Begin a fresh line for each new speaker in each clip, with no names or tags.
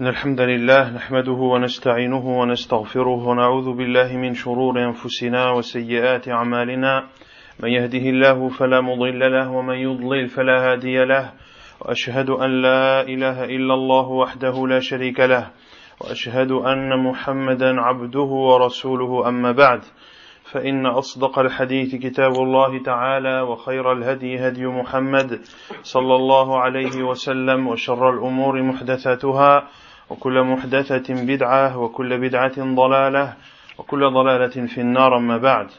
إن الحمد لله نحمده ونستعينه ونستغفره ونعوذ بالله من شرور أنفسنا وسيئات أعمالنا من يهده الله فلا مضل له ومن يضلل فلا هادي له وأشهد أن لا إله إلا الله وحده لا شريك له وأشهد أن محمدا عبده ورسوله أما بعد فإن أصدق الحديث كتاب الله تعالى وخير الهدي هدي محمد صلى الله عليه وسلم وشر الأمور محدثاتها وكل محدثة بدعة وكل بدعة ضلالة وكل ضلالة في النار أما بعد.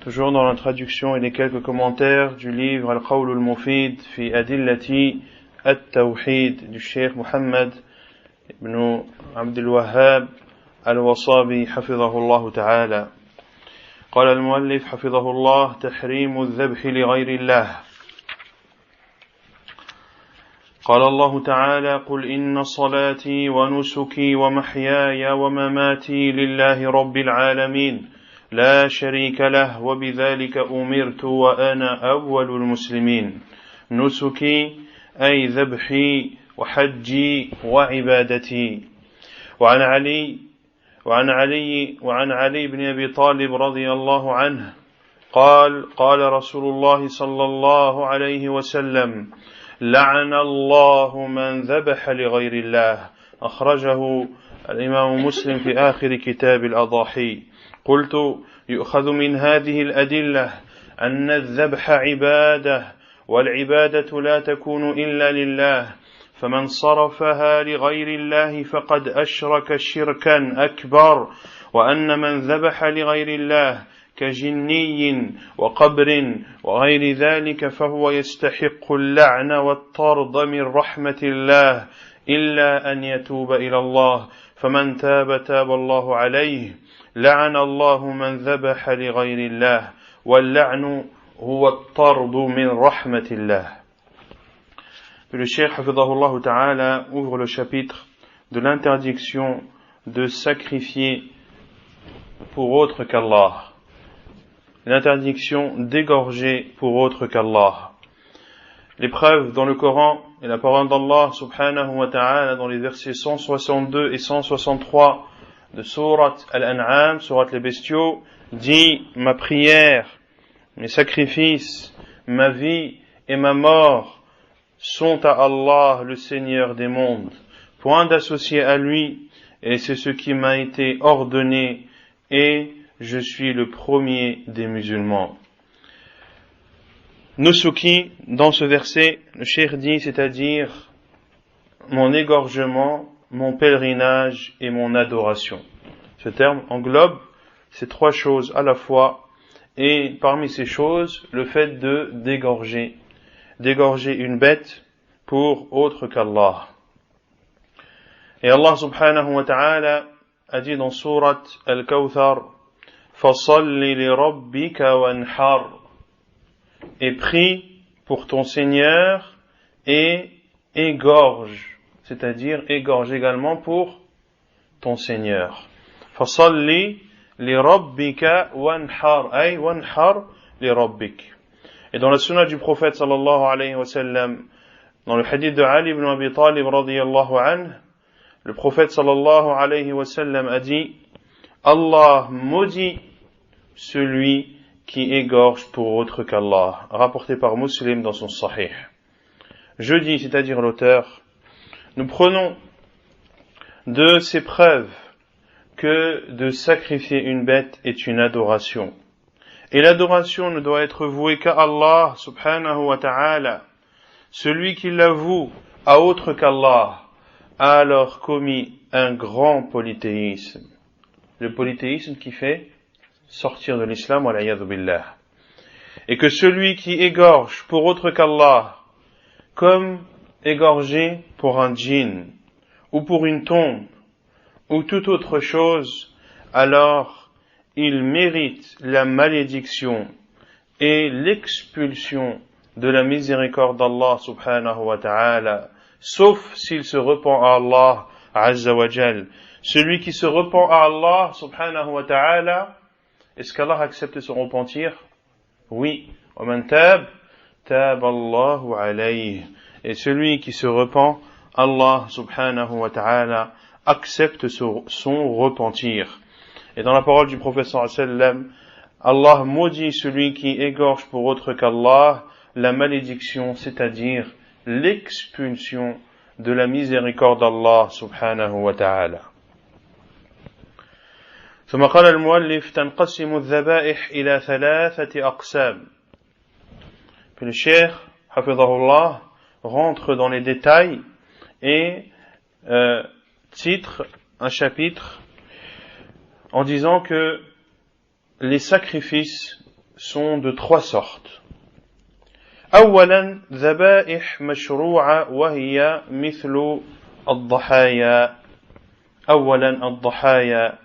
Toujours dans la traduction et les quelques commentaires du livre Al-Qawl al-Mufid fi Adillati At-Tawhid du Cheikh Muhammad ibn Abdul Wahhab al-Wasabi حفظه الله تعالى. قال المؤلف حفظه الله: تحريم الذبح لغير الله. قال الله تعالى: قل إن صلاتي ونسكي ومحياي ومماتي لله رب العالمين لا شريك له وبذلك أمرت وأنا أول المسلمين. نسكي أي ذبحي وحجي وعبادتي. وعن علي بن أبي طالب رضي الله عنه قال رسول الله صلى الله عليه وسلم: لعن الله من ذبح لغير الله. أخرجه الإمام مسلم في آخر كتاب الأضاحي. قلت: يؤخذ من هذه الأدلة أن الذبح عبادة، والعبادة لا تكون إلا لله، فمن صرفها لغير الله فقد أشرك شركا أكبر، وأن من ذبح لغير الله كجني وقبر وغير ذلك فهو يستحق اللعن والطرد من رحمة الله إلا أن يتوب إلى الله، فمن تاب الله عليه. لعن الله من ذبح لغير الله، واللعن هو الطرد من رحمة الله. Le Cheikh Hafidhahullah Ta'ala ouvre le chapitre de l'interdiction de sacrifier pour autre qu'Allah, l'interdiction d'égorger pour autre qu'Allah. Les preuves dans le Coran et la parole d'Allah subhanahu wa ta'ala dans les versets 162 et 163 de Surat Al-An'am, Surat les Bestiaux, dit: ma prière, mes sacrifices, ma vie et ma mort sont à Allah, le Seigneur des mondes. Point d'associer à lui, et c'est ce qui m'a été ordonné, et je suis le premier des musulmans. Nusuki, dans ce verset, le cheikh dit, c'est-à-dire mon égorgement, mon pèlerinage et mon adoration. Ce terme englobe ces trois choses à la fois, et parmi ces choses, le fait d'égorger une bête pour autre qu'Allah. Et Allah subhanahu wa ta'ala a dit dans Surat Al-Kawthar: Fasalli li rabbika wanhar, et prie pour ton Seigneur et égorge, c'est-à-dire égorge également pour ton Seigneur. Fasalli li rabbika wanhar, ay wanhar li rabbik. Et dans la sunna du prophète sallallahu alayhi wa sallam, dans le hadith de Ali ibn Abi Talib radiyallahu anhu, le prophète sallallahu alayhi wa sallam a dit: Allah maudit celui qui égorge pour autre qu'Allah, rapporté par Muslim dans son Sahih. Je dis, c'est-à-dire l'auteur, nous prenons de ces preuves que de sacrifier une bête est une adoration. Et l'adoration ne doit être vouée qu'à Allah subhanahu wa ta'ala. Celui qui la voue à autre qu'Allah a alors commis un grand polythéisme. Le polythéisme qui fait sortir de l'islam, wa l'iyadhu billah. Et que celui qui égorge pour autre qu'Allah, comme égorger pour un djinn, ou pour une tombe, ou toute autre chose, alors il mérite la malédiction et l'expulsion de la miséricorde d'Allah subhanahu wa ta'ala, sauf s'il se repent à Allah azza wa jal. Celui qui se repent à Allah subhanahu wa ta'ala, est-ce qu'Allah accepte son repentir? Oui. وَمَنْ تَابَ تَابَ اللَّهُ عَلَيْهِ. Et celui qui se repent, Allah subhanahu wa ta'ala accepte son repentir. Et dans la parole du prophète sallallahu alayhi wa sallam, Allah maudit celui qui égorge pour autre qu'Allah la malédiction, c'est-à-dire l'expulsion de la miséricorde d'Allah subhanahu wa ta'ala. ثم قال المؤلف تنقسم الذبائح إلى 3 أقسام. Puis le cheikh, hafidhahullah, rentre dans les détails et titre un chapitre en disant que les sacrifices sont de 3 sortes. أولا ذبائح مشروعة وهي مثل الضحايا. أولا الضحايا،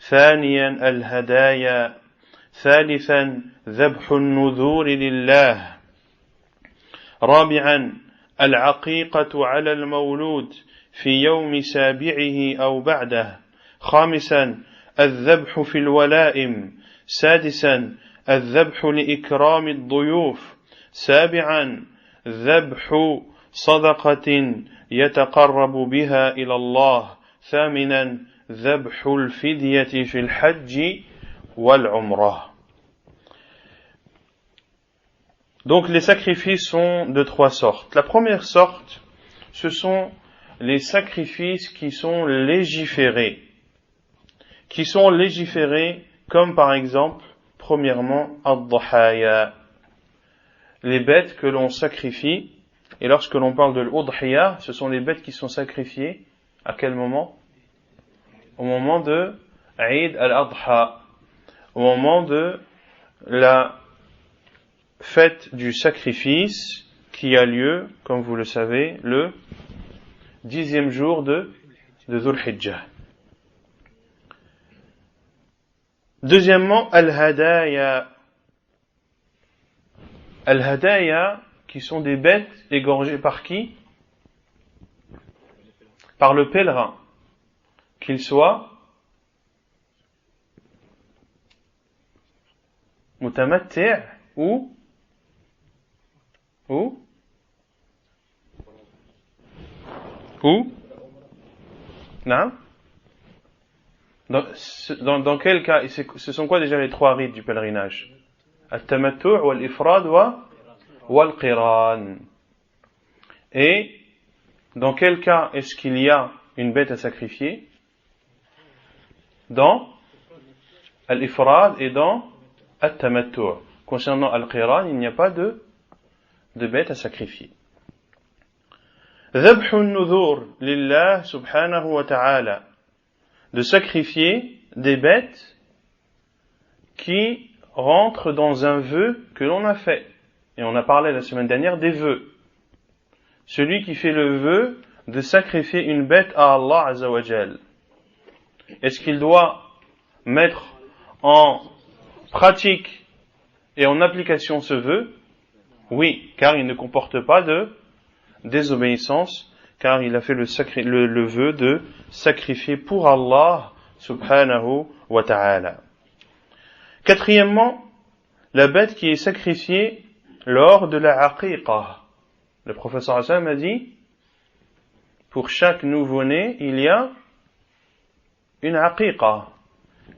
ثانيا الهدايا، ثالثا ذبح النذور لله، رابعا العقيقة على المولود في يوم سابعه أو بعده، خامسا الذبح في الولائم، سادسا الذبح لإكرام الضيوف، سابعا ذبح صدقة يتقرب بها إلى الله، ثامنا ذبح الفدية في الحج والعمرة. Donc les sacrifices sont de 3 sortes. La première sorte, ce sont les sacrifices qui sont légiférés. Qui sont légiférés comme par exemple, premièrement, ad-dhahaya, les bêtes que l'on sacrifie. Et lorsque l'on parle de l'udhiya, ce sont les bêtes qui sont sacrifiées à quel moment? Au moment de Eid al-Adha, au moment de la fête du sacrifice qui a lieu, comme vous le savez, le 10e jour de Dhul Hijjah. Deuxièmement, al-hadaya. Al-hadaya, qui sont des bêtes égorgées par qui? Par le pèlerin. Qu'il soit mutamatti' ou non? Dans quel cas, ce sont quoi déjà les 3 rites du pèlerinage? Al-tamattu' wal-ifrad wal-qiran. Et dans quel cas est-ce qu'il y a une bête à sacrifier? Dans al-ifrad et dans al-tamattu'. Concernant al-qiran, il n'y a pas de bête à sacrifier. ذبح النذور لله سبحانه وتعالى, de sacrifier des bêtes qui rentrent dans un vœu que l'on a fait. Et on a parlé la semaine dernière des vœux. Celui qui fait le vœu de sacrifier une bête à Allah Azza wa Jal, est-ce qu'il doit mettre en pratique et en application ce vœu? Oui, car il ne comporte pas de désobéissance, car il a fait le vœu de sacrifier pour Allah subhanahu wa ta'ala. Quatrièmement, la bête qui est sacrifiée lors de la aqiqah. Le professeur Hassan a dit, pour chaque nouveau-né, il y a une aqiqah.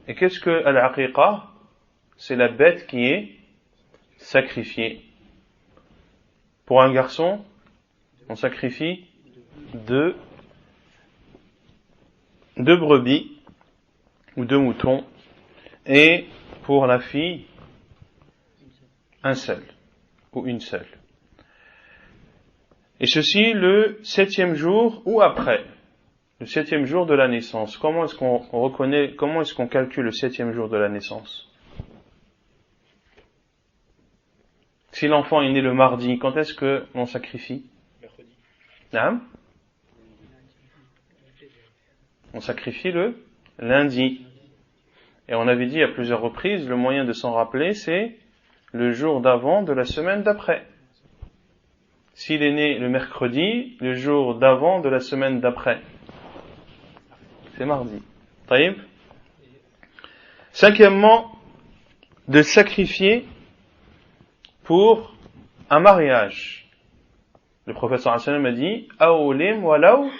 Et qu'est-ce que l'aqiqah? C'est la bête qui est sacrifiée. Pour un garçon, on sacrifie 2 brebis ou 2 moutons, et pour la fille, un seul ou une seule. Et ceci le 7e jour ou après, le 7e jour de la naissance. Comment est-ce qu'on calcule le 7e jour de la naissance? Si l'enfant est né le mardi, quand est-ce que l'on sacrifie? Mercredi. Non? On sacrifie le lundi. Et on avait dit à plusieurs reprises, le moyen de s'en rappeler, c'est le jour d'avant de la semaine d'après. S'il est né le mercredi, le jour d'avant de la semaine d'après, c'est mardi. Taïb. 5e, de sacrifier pour un mariage. Le prophète sallallahu alayhi wa sallam a dit Aoulim walaw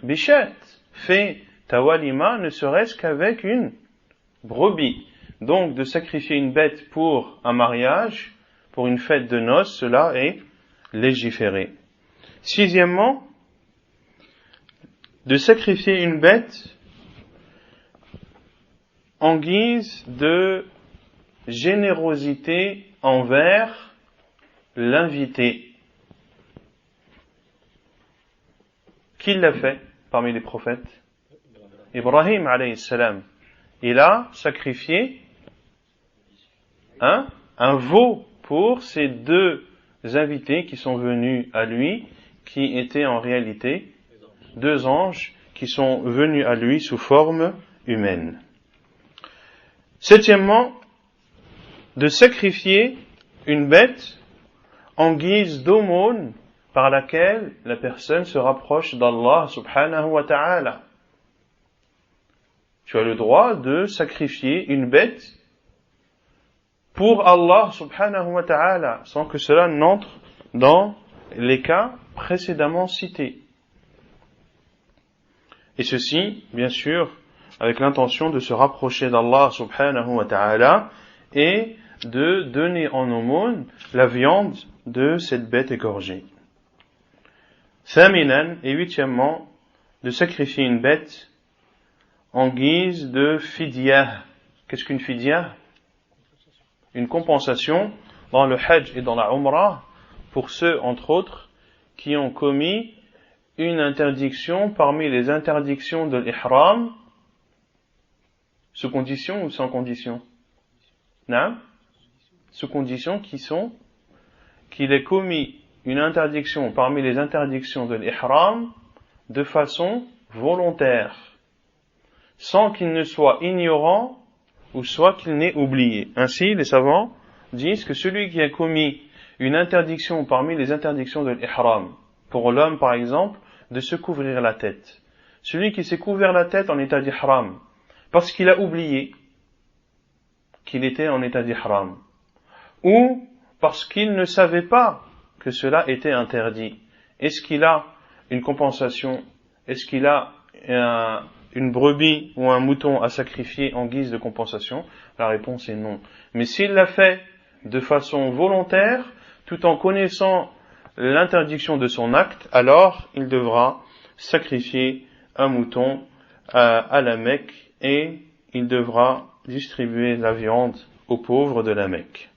bishat. Fais ta walima ne serait-ce qu'avec une brebis. Donc de sacrifier une bête pour un mariage, pour une fête de noces, cela est légiféré. Sixièmement, de sacrifier une bête en guise de générosité envers l'invité. Qui l'a fait parmi les prophètes? Ibrahim alayhi salam. Il a sacrifié un veau pour ces deux invités qui sont venus à lui, qui étaient en réalité deux anges qui sont venus à lui sous forme humaine. Septièmement, de sacrifier une bête en guise d'aumône par laquelle la personne se rapproche d'Allah subhanahu wa ta'ala. Tu as le droit de sacrifier une bête pour Allah subhanahu wa ta'ala, sans que cela n'entre dans les cas précédemment cités. Et ceci, bien sûr, avec l'intention de se rapprocher d'Allah subhanahu wa ta'ala et de donner en aumône la viande de cette bête égorgée. Thaminan, et huitièmement, de sacrifier une bête en guise de fidya. Qu'est-ce qu'une fidya? Une compensation dans le Hajj et dans la Umrah pour ceux, entre autres, qui ont commis une interdiction parmi les interdictions de l'ihram, sous condition ou sans condition? Non? Sous condition qu'il ait commis une interdiction parmi les interdictions de l'ihram de façon volontaire, sans qu'il ne soit ignorant ou soit qu'il n'ait oublié. Ainsi, les savants disent que celui qui a commis une interdiction parmi les interdictions de l'ihram, pour l'homme par exemple, de se couvrir la tête. Celui qui s'est couvert la tête en état d'ihram, parce qu'il a oublié qu'il était en état d'ihram, ou parce qu'il ne savait pas que cela était interdit. Est-ce qu'il a une compensation? Est-ce qu'il a une brebis ou un mouton à sacrifier en guise de compensation? La réponse est non. Mais s'il l'a fait de façon volontaire, tout en connaissant l'interdiction de son acte, alors il devra sacrifier un mouton à la Mecque et il devra distribuer la viande aux pauvres de la Mecque.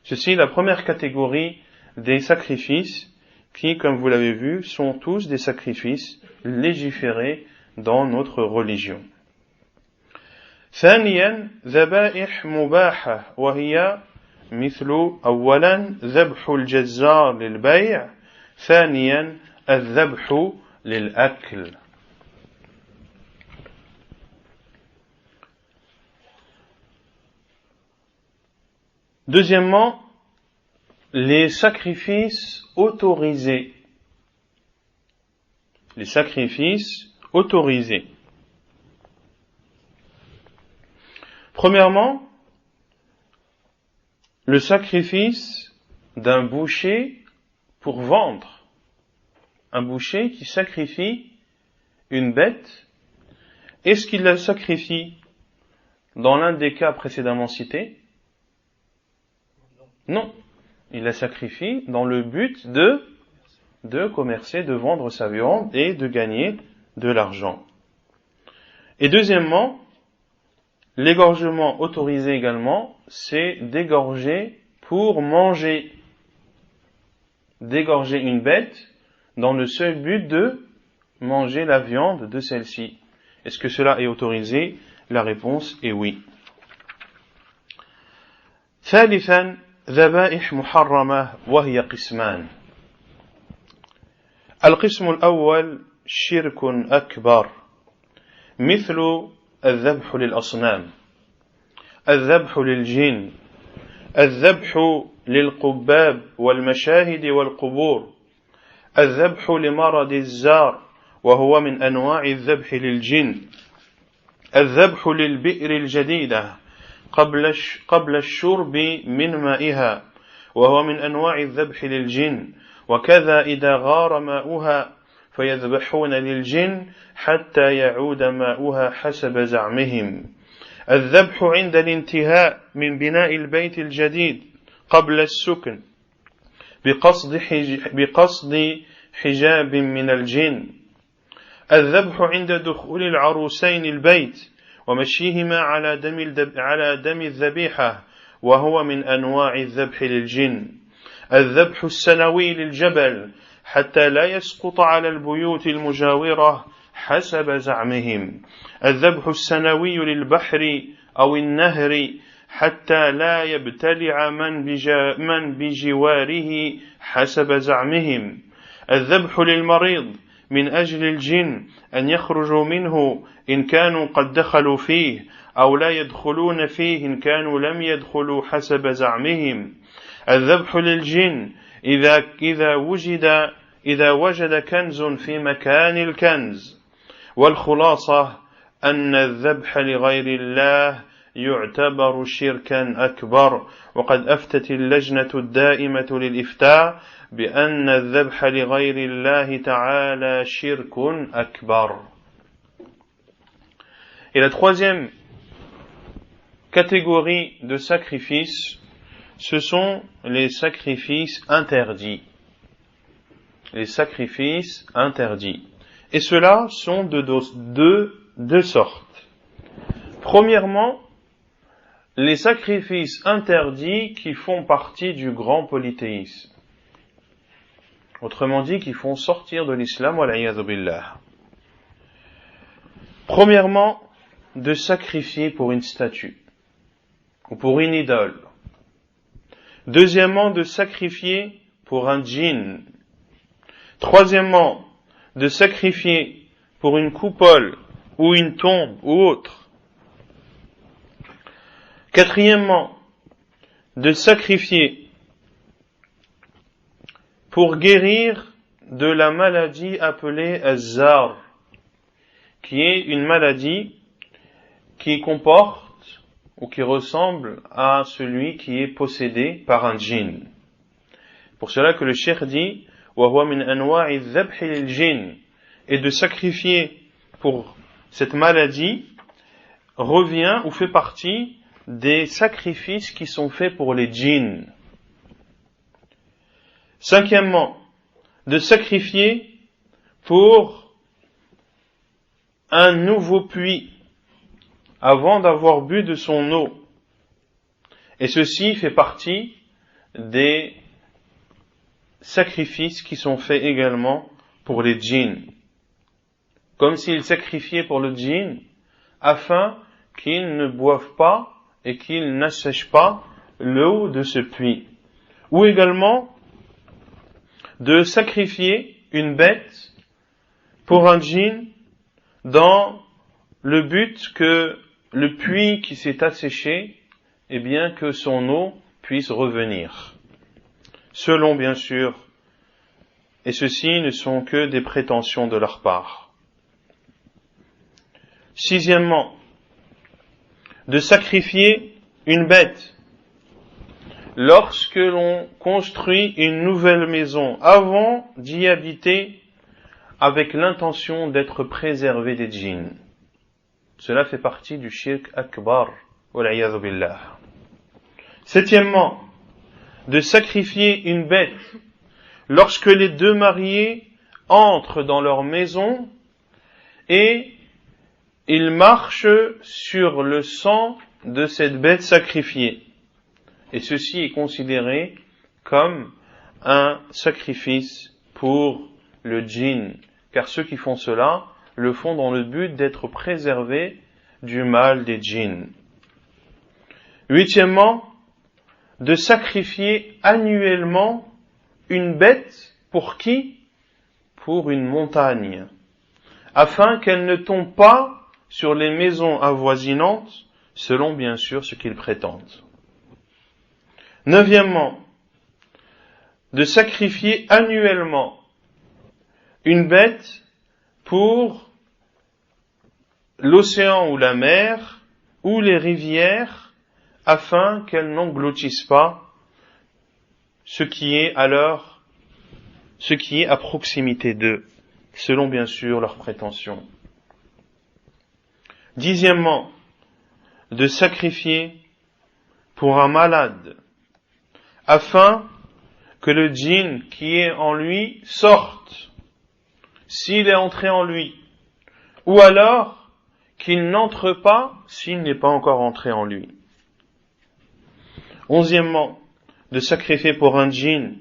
Ceci est la première catégorie des sacrifices qui, comme vous l'avez vu, sont tous des sacrifices légiférés dans notre religion. ثانيا ذبائح مباحة وهي مثل أولا ذبح الجزار للبيع ثانيا الذبح للأكل. Deuxièmement, les sacrifices autorisés. Les sacrifices autorisés. Premièrement, le sacrifice d'un boucher pour vendre. Un boucher qui sacrifie une bête. Est-ce qu'il la sacrifie dans l'un des cas précédemment cités? Non. Il la sacrifie dans le but de commercer, de vendre sa viande et de gagner de l'argent. Et deuxièmement, l'égorgement autorisé également, c'est d'égorger pour manger. D'égorger une bête dans le seul but de manger la viande de celle-ci. Est-ce que cela est autorisé? La réponse est oui. ثالثا ذبائح محرمة وهي قسمان. القسم الأول شرك أكبر مثل الذبح للأصنام، الذبح للجن، الذبح للقباب والمشاهد والقبور، الذبح لمرض الزار وهو من أنواع الذبح للجن، الذبح للبئر الجديدة قبل الشرب من مائها وهو من أنواع الذبح للجن، وكذا إذا غار ماؤها فيذبحون للجن حتى يعود ماؤها حسب زعمهم. الذبح عند الانتهاء من بناء البيت الجديد قبل السكن بقصد حجاب من الجن. الذبح عند دخول العروسين البيت ومشيهما على دم الذبيحة وهو من أنواع الذبح للجن. الذبح السنوي للجبل حتى لا يسقط على البيوت المجاورة حسب زعمهم. الذبح السنوي للبحر أو النهر حتى لا يبتلع من بجواره حسب زعمهم. الذبح للمريض من أجل الجن أن يخرجوا منه إن كانوا قد دخلوا فيه أو لا يدخلون فيه إن كانوا لم يدخلوا حسب زعمهم. الذبح للجن إذا وجد كنز في مكان الكنز. والخلاصة أن الذبح لغير الله يعتبر شركا أكبر، وقد أفتت اللجنة الدائمة للإفتاء بأن الذبح لغير الله تعالى شرك أكبر. Et la troisième catégorie de sacrifices, ce sont les sacrifices interdits. Les sacrifices interdits. Et ceux-là sont de deux sortes. Premièrement, les sacrifices interdits qui font partie du grand polythéisme. Autrement dit, qui font sortir de l'islam, wal-iyadhu billah. Premièrement, de sacrifier pour une statue ou pour une idole. Deuxièmement, de sacrifier pour un djinn. Troisièmement, de sacrifier pour une coupole ou une tombe ou autre. Quatrièmement, de sacrifier pour guérir de la maladie appelée Az-Zar, qui est une maladie qui comporte ou qui ressemble à celui qui est possédé par un djinn. Pour cela que le cheikh dit وَهُوَ مِنْ أَنْوَاعِ الذَّبْحِ لِلْجِنِّ, et de sacrifier pour cette maladie revient ou fait partie des sacrifices qui sont faits pour les djinns. Cinquièmement, de sacrifier pour un nouveau puits avant d'avoir bu de son eau. Et ceci fait partie des sacrifices qui sont faits également pour les djinns. Comme s'ils sacrifiaient pour le djinn afin qu'ils ne boivent pas et qu'ils n'assèchent pas l'eau de ce puits. Ou également de sacrifier une bête pour un djinn dans le but que le puits qui s'est asséché, eh bien que son eau puisse revenir. Selon bien sûr, et ceci ne sont que des prétentions de leur part. Sixièmement, de sacrifier une bête lorsque l'on construit une nouvelle maison avant d'y habiter avec l'intention d'être préservé des djinns. Cela fait partie du shirk akbar, wal-iyadhu billah. Septièmement, de sacrifier une bête lorsque les deux mariés entrent dans leur maison et ils marchent sur le sang de cette bête sacrifiée. Et ceci est considéré comme un sacrifice pour le djinn, car ceux qui font cela le font dans le but d'être préservés du mal des djinns. Huitièmement, de sacrifier annuellement une bête pour qui? Pour une montagne, afin qu'elle ne tombe pas sur les maisons avoisinantes, selon bien sûr ce qu'ils prétendent. Neuvièmement, de sacrifier annuellement une bête pour l'océan ou la mer ou les rivières, afin qu'elles n'engloutissent pas ce qui est alors ce qui est à proximité d'eux, selon bien sûr leurs prétentions. Dixièmement, de sacrifier pour un malade, afin que le djinn qui est en lui sorte, s'il est entré en lui, ou alors qu'il n'entre pas s'il n'est pas encore entré en lui. Onzièmement, de sacrifier pour un djinn,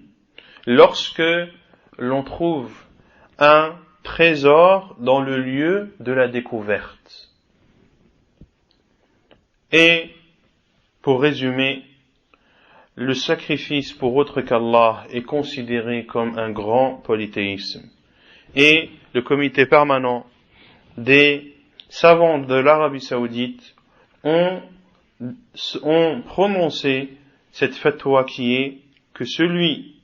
lorsque l'on trouve un trésor dans le lieu de la découverte. Et, pour résumer, le sacrifice pour autre qu'Allah est considéré comme un grand polythéisme. Et le comité permanent des savants de l'Arabie Saoudite ont prononcé cette fatwa qui est que celui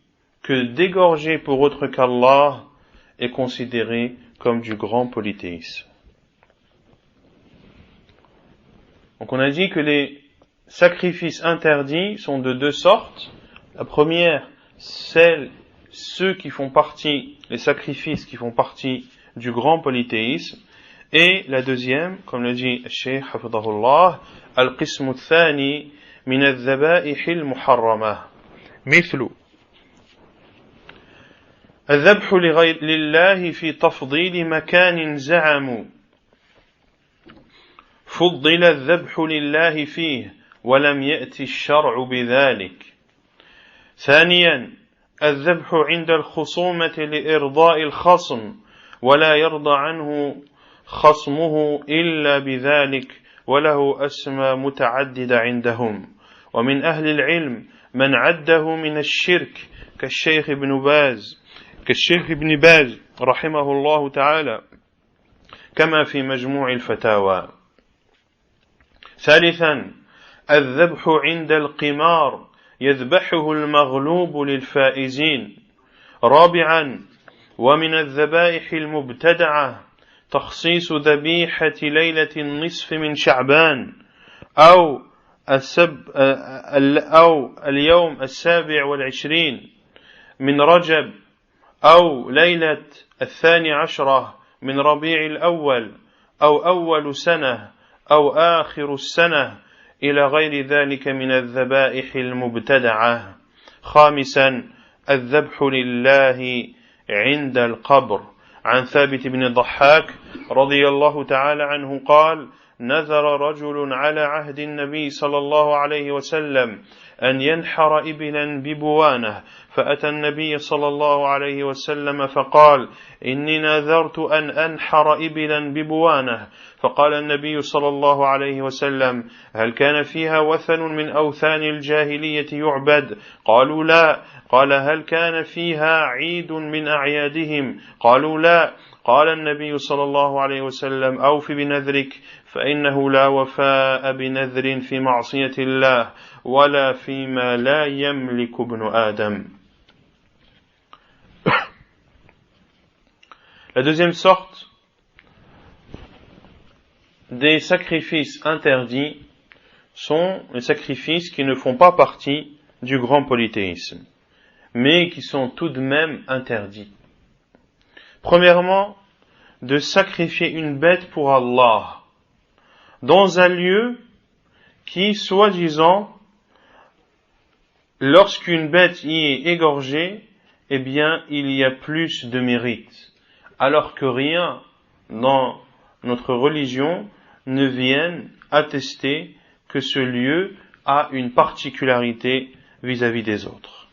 que d'égorger pour autre qu'Allah est considéré comme du grand polythéisme. Donc on a dit que les sacrifices interdits sont de deux sortes. La première, ceux qui font partie, les sacrifices qui font partie du grand polythéisme. Et la deuxième, comme le dit Cheikh Hafidahullah, al-qismu al-thani min al-dhaba'ih al-muharramah. مثل الذبح لله في تفضيل مكان زعموا فضل الذبح لله فيه ولم يأتي الشرع بذلك. ثانيا الذبح عند الخصومة لإرضاء الخصم ولا يرضى عنه خصمه إلا بذلك وله أسمى متعددة عندهم ومن أهل العلم من عده من الشرك كالشيخ ابن باز رحمه الله تعالى كما في مجموع الفتاوى. ثالثا الذبح عند القمار يذبحه المغلوب للفائزين. رابعا ومن الذبائح المبتدعة تخصيص ذبيحة ليلة النصف من شعبان أو اليوم 27 من رجب أو ليلة 12 من ربيع الأول أو أول سنة أو آخر السنة إلى غير ذلك من الذبائح المبتدعة. خامسا الذبح لله عند القبر. عن ثابت بن الضحاك رضي الله تعالى عنه قال: نذر رجل على عهد النبي صلى الله عليه وسلم أن ينحر إبلا ببوانه، فأتى النبي صلى الله عليه وسلم فقال: إني نذرت أن أنحر إبلا ببوانه. فقال النبي صلى الله عليه وسلم: هل كان فيها وثن من أوثان الجاهلية يعبد؟ قالوا لا. قال: هل كان فيها عيد من أعيادهم؟ قالوا لا. قال النبي صلى الله عليه وسلم: أوف بنذرك، فإنه لا وفاء بنذر في معصية الله ولا فيما لا يملك ابن آدم. La deuxième sorte des sacrifices interdits sont les sacrifices qui ne font pas partie du grand polythéisme, mais qui sont tout de même interdits. Premièrement, de sacrifier une bête pour Allah dans un lieu qui, soi-disant, lorsqu'une bête y est égorgée, eh bien, il y a plus de mérite, alors que rien dans notre religion ne vienne attester que ce lieu a une particularité vis-à-vis des autres.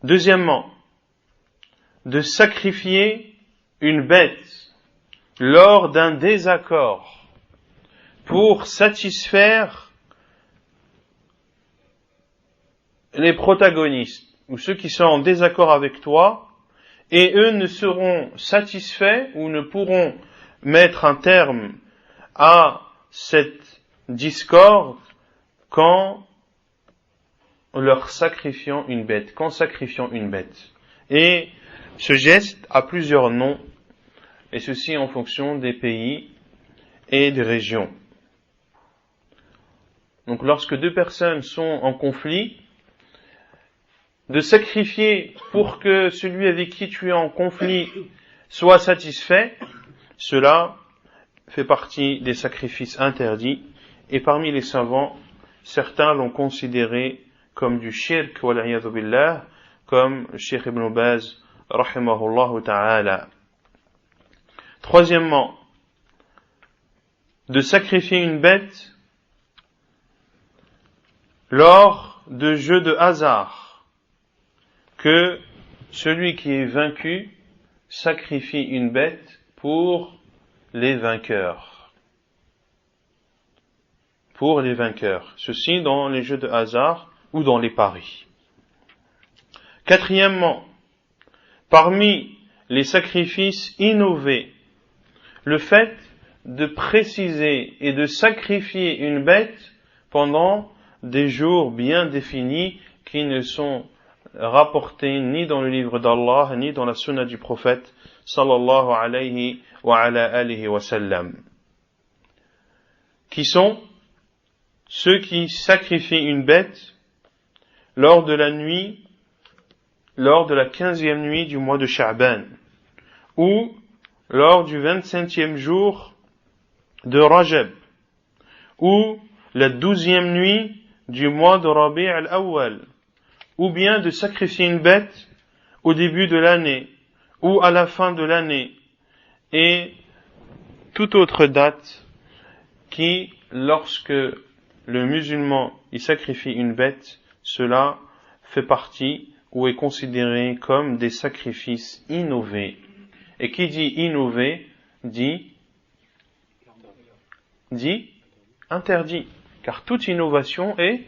Deuxièmement, de sacrifier une bête lors d'un désaccord pour satisfaire les protagonistes ou ceux qui sont en désaccord avec toi, et eux ne seront satisfaits ou ne pourront mettre un terme à cette discorde qu'en leur sacrifiant une bête, Et ce geste a plusieurs noms, et ceci en fonction des pays et des régions. Donc lorsque deux personnes sont en conflit, de sacrifier pour que celui avec qui tu es en conflit soit satisfait, cela fait partie des sacrifices interdits, et parmi les savants, certains l'ont considéré comme du shirk, wal'iyadhu billah, comme le Cheikh Ibn Baz, rahimahullah ta'ala. Troisièmement, de sacrifier une bête lors de jeux de hasard, que celui qui est vaincu sacrifie une bête pour les vainqueurs. Pour les vainqueurs. Ceci dans les jeux de hasard ou dans les paris. Quatrièmement, parmi les sacrifices innovés, le fait de préciser et de sacrifier une bête pendant des jours bien définis qui ne sont rapportés ni dans le livre d'Allah ni dans la sunna du prophète sallallahu alayhi wa ala alihi wa sallam, qui sont ceux qui sacrifient une bête lors de la nuit, lors de la 15e nuit du mois de Sha'ban, ou lors du 25e jour de Rajab, ou la 12e nuit du mois de Rabi' al-Awwal, ou bien de sacrifier une bête au début de l'année, ou à la fin de l'année, et toute autre date qui, lorsque le musulman y sacrifie une bête, cela fait partie ou est considéré comme des sacrifices innovés. Et qui dit innover, dit interdit. Car toute innovation est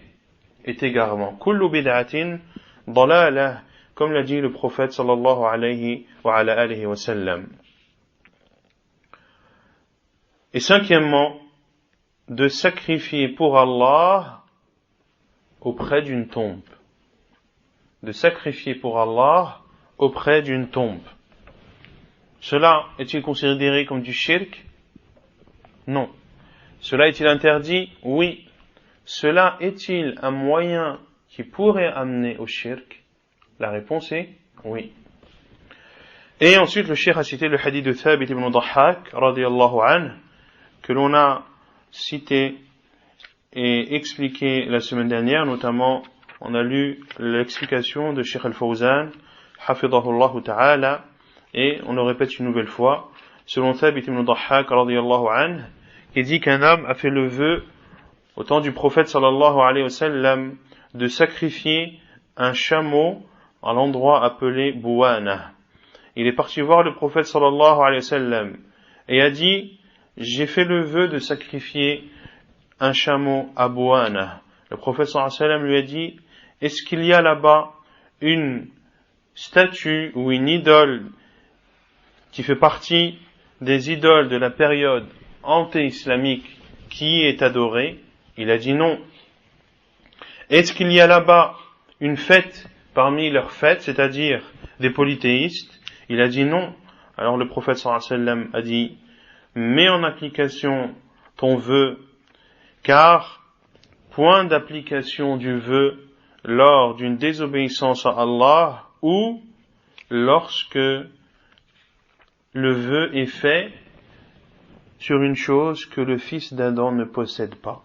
égarement. Kullu bid'atin dalalah, comme l'a dit le prophète sallallahu alayhi wa ala alihi wa sallam. Et cinquièmement, de sacrifier pour Allah auprès d'une tombe. De sacrifier pour Allah auprès d'une tombe. Cela est-il considéré comme du shirk? Non. Cela est-il interdit? Oui. Cela est-il un moyen qui pourrait amener au shirk? La réponse est oui. Et ensuite, le cheikh a cité le hadith de Thabit ibn Dahhak, radiyallahu anhu, que l'on a cité et expliqué la semaine dernière, notamment, on a lu l'explication de Cheikh Al-Fawzan, hafidhahullah ta'ala, et on le répète une nouvelle fois, selon Thabit ibn Dahhak, radiyallahu anhu, qui dit qu'un homme a fait le vœu, au temps du prophète sallallahu alayhi wa sallam, de sacrifier un chameau à l'endroit appelé Bouana. Il est parti voir le prophète sallallahu alayhi wa sallam et a dit: j'ai fait le vœu de sacrifier un chameau à Bouana. Le prophète sallallahu alayhi wa sallam lui a dit: est-ce qu'il y a là-bas une statue ou une idole qui fait partie des idoles de la période anté-islamique qui est adorée? Il a dit non. Est-ce qu'il y a là-bas une fête parmi leurs fêtes, c'est-à-dire des polythéistes? Il a dit non. Alors le prophète sallallahu alayhi wa sallam a dit: mets en application ton vœu, car point d'application du vœu lors d'une désobéissance à Allah ou lorsque le vœu est fait sur une chose que le fils d'Adam ne possède pas.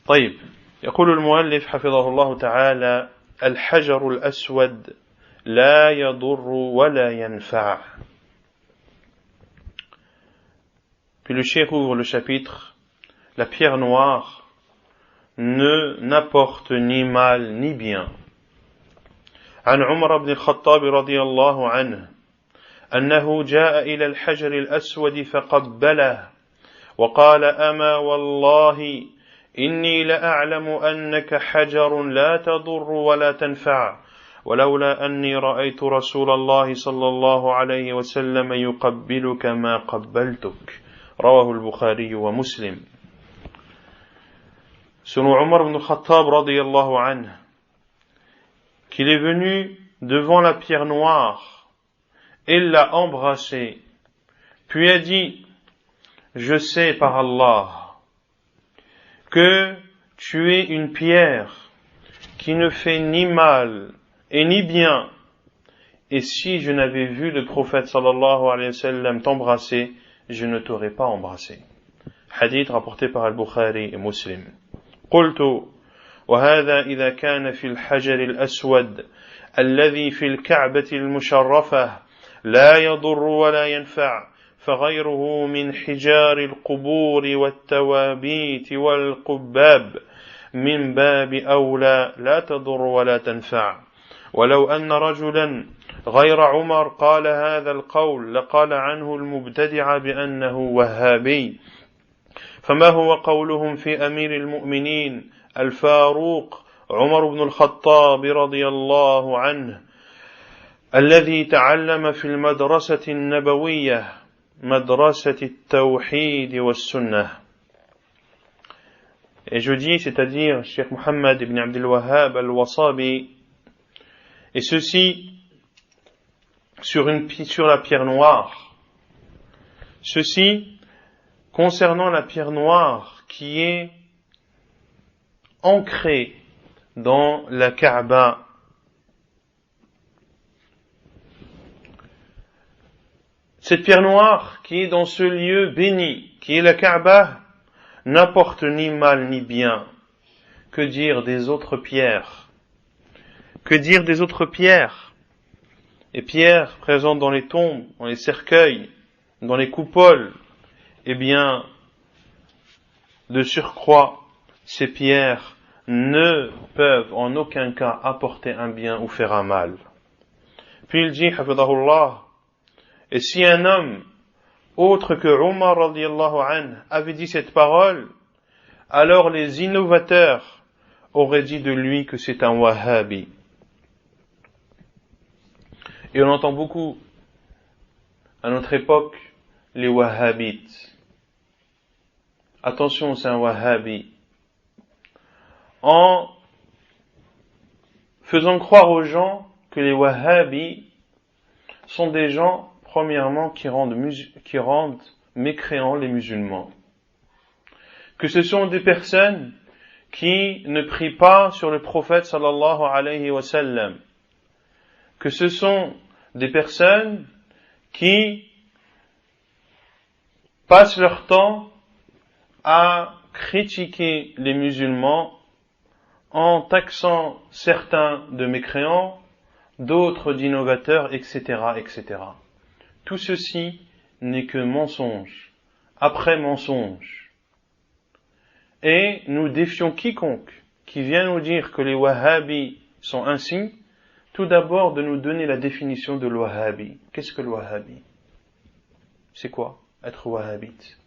طيب يقول المؤلف حفظه الله تعالى: الحجر الأسود لا يضر ولا ينفع. Puis le cheikh ouvre le chapitre: la pierre noire n'apporte ni mal ni bien. عن عمر بن الخطاب رضي الله عنه أنه جاء إلى الحجر الأسود فقبله وقال: أما والله إني لأعلم أنك حجر لا تضر ولا تنفع ولولا أني رأيت رسول الله صلى الله عليه وسلم يقبلك ما قبلتك. رواه البخاري ومسلم. Selon Omar ibn Khattab radiyallahu anhu, qu'il est venu devant la pierre noire et l'a embrassée, puis a dit: je sais par Allah que tu es une pierre qui ne fait ni mal et ni bien. Et si je n'avais vu le prophète sallallahu alayhi wa sallam t'embrasser, je ne t'aurais pas embrassé. Hadith rapporté par Al-Bukhari et Muslim. قلت وهذا إذا كان في الحجر الأسود الذي في الكعبة المشرفة لا يضر ولا ينفع فغيره من حجار القبور والتوابيت والقباب من باب أولى لا تضر ولا تنفع ولو أن رجلا غير عمر قال هذا القول لقال عنه المبتدع بأنه وهابي فما هو قولهم في أمير المؤمنين الفاروق عمر بن الخطاب رضي الله عنه الذي تعلم في المدرسة النبوية مدرسة التوحيد والسنة. Et je dis, c'est-à-dire Cheikh Mohammed ibn Abdul Wahhab al-Wasabi, et ceci sur la pierre noire. Ceci concernant la pierre noire qui est ancrée dans la Kaaba. Cette pierre noire qui est dans ce lieu béni, qui est la Kaaba, n'apporte ni mal ni bien. Que dire des autres pierres? Que dire des autres pierres? Les pierres présentes dans les tombes, dans les cercueils, dans les coupoles, eh bien, de surcroît, ces pierres ne peuvent en aucun cas apporter un bien ou faire un mal. Puis il dit, hafidahullah, et si un homme autre que Omar radiyallahu anhu avait dit cette parole, alors les innovateurs auraient dit de lui que c'est un wahhabi. Et on entend beaucoup à notre époque les wahhabites. Attention, c'est un wahhabi. En faisant croire aux gens que les wahhabis sont des gens, premièrement, qui rendent mécréants les musulmans. Que ce sont des personnes qui ne prient pas sur le prophète sallallahu alayhi wa sallam. Que ce sont des personnes qui passent leur temps à critiquer les musulmans en taxant certains de mécréants, d'autres d'innovateurs, etc., etc. Tout ceci n'est que mensonge, après mensonge. Et nous défions quiconque qui vient nous dire que les wahhabis sont ainsi, tout d'abord de nous donner la définition de l'wahhabi. Qu'est-ce que le wahhabi? C'est quoi être wahhabite?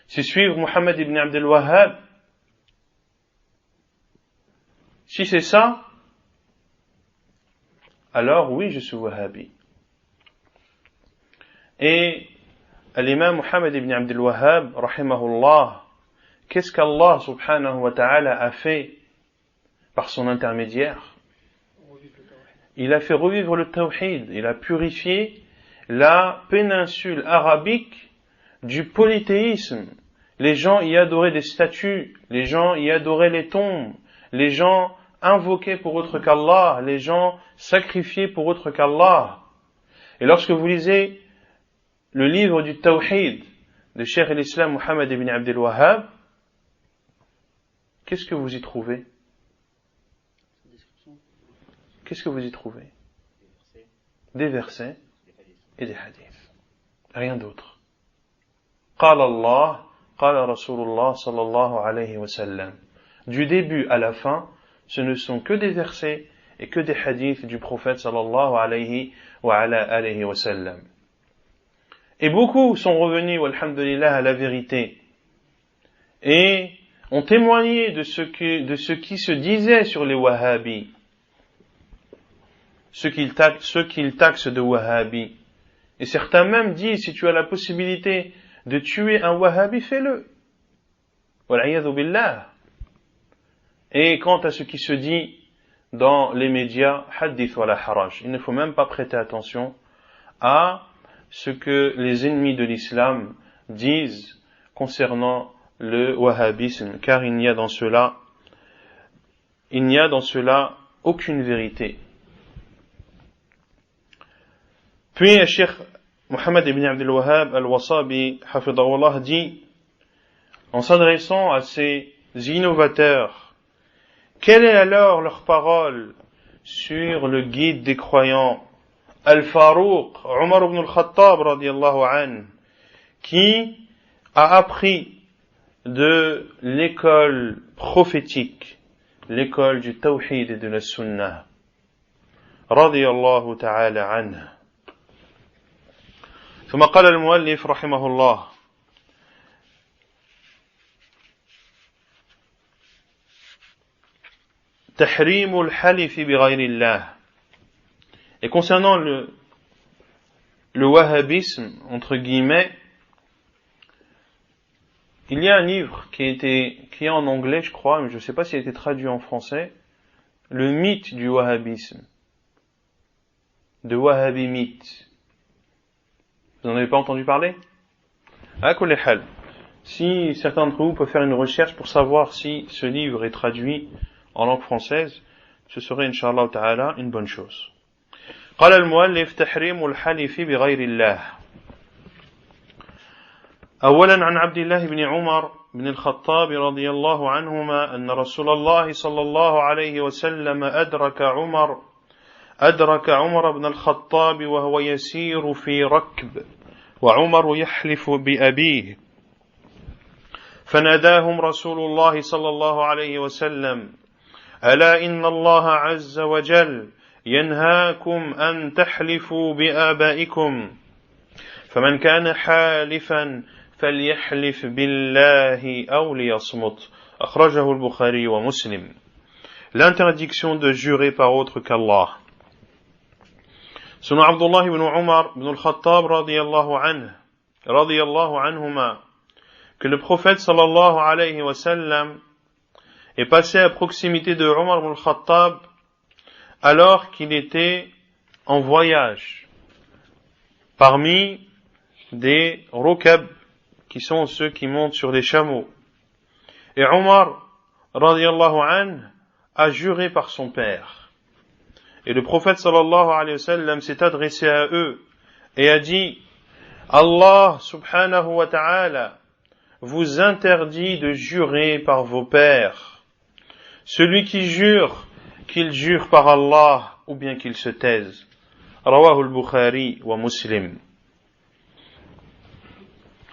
C'est suivre Mohammed ibn Abdul Wahhab? Si c'est ça, alors oui, je suis wahhabi. Et l'imam Mohammed ibn Abdul Wahhab, rahimahullah, qu'est-ce qu'Allah subhanahu wa ta'ala a fait par son intermédiaire? Il a fait revivre le tawhid, il a purifié la péninsule arabique du polythéisme. Les gens y adoraient des statues, les gens y adoraient les tombes, les gens invoquaient pour autre qu'Allah, les gens sacrifiaient pour autre qu'Allah. Et lorsque vous lisez le livre du Tawhid de Cheikh l'Islam Mohammed ibn Abdul Wahhab, qu'est-ce que vous y trouvez? Qu'est-ce que vous y trouvez? Des versets et des hadiths. Rien d'autre. قال Allah, قال Rasulullah sallallahu alayhi wa sallam. Du début à la fin, ce ne sont que des versets et que des hadiths du prophète sallallahu alayhi wa sallam. Et beaucoup sont revenus, walhamdulillah, à la vérité. Et ont témoigné de ce qui se disait sur les wahhabis. Ceux qu'ils taxent de wahhabis. Et certains même disent, si tu as la possibilité de tuer un wahhabi, fais-le. Wal'iyadhu billah. Et quant à ce qui se dit dans les médias, hadith wa la haraj. Il ne faut même pas prêter attention à ce que les ennemis de l'islam disent concernant le wahhabisme, car il n'y a dans cela aucune vérité. Puis le Cheikh Mohammed ibn Abdul Wahhab al-Wasabi, hafidahullah, dit, en s'adressant à ces innovateurs, quelle est alors leur parole sur le guide des croyants, Al-Farouq, Omar ibn al-Khattab, radiyallahu anhu, qui a appris de l'école prophétique, l'école du tawhid et de la sunnah, radiyallahu ta'ala anhu. ثم قال المؤلف رحمه الله: تحريم الحلف بغير الله. Et concernant le wahhabisme, entre guillemets, il y a un livre qui est en anglais, je crois, mais je ne sais pas s'il a été traduit en français, le mythe du wahhabisme, de Wahhabi mythe. Vous n'en avez pas entendu parler? À kulli hal. Si certains d'entre vous peuvent faire une recherche pour savoir si ce livre est traduit en langue française, ce serait Inch'Allah Ta'ala une bonne chose. قال المؤلف: تحريم الحلف بغير الله. أولا عن عبد الله بن عمر بن الخطاب رضي الله عنهما أن رسول الله صلى الله عليه وسلم أدرك عمر بن الخطاب وهو يسير في ركب وعمر يحلف بأبيه فناداهم رسول الله صلى الله عليه وسلم: ألا إن الله عز وجل ينهاكم أن تحلفوا بآبائكم فمن كان حالفا فليحلف بالله أو ليصمت أخرجه البخاري ومسلم. L'interdiction de jurer par autre qu'Allah. Selon Abdullah ibn Umar ibn al-Khattab radiyallahu anhuma, que le prophète sallallahu alayhi wa sallam est passé à proximité de Umar ibn al-Khattab alors qu'il était en voyage parmi des rukab, qui sont ceux qui montent sur les chameaux. Et Umar radiyallahu anhu a juré par son père. Et le prophète sallallahu alayhi wa sallam s'est adressé à eux et a dit: Allah subhanahu wa ta'ala vous interdit de jurer par vos pères. Celui qui jure, qu'il jure par Allah ou bien qu'il se taise. Rawahu al-Bukhari wa Muslim.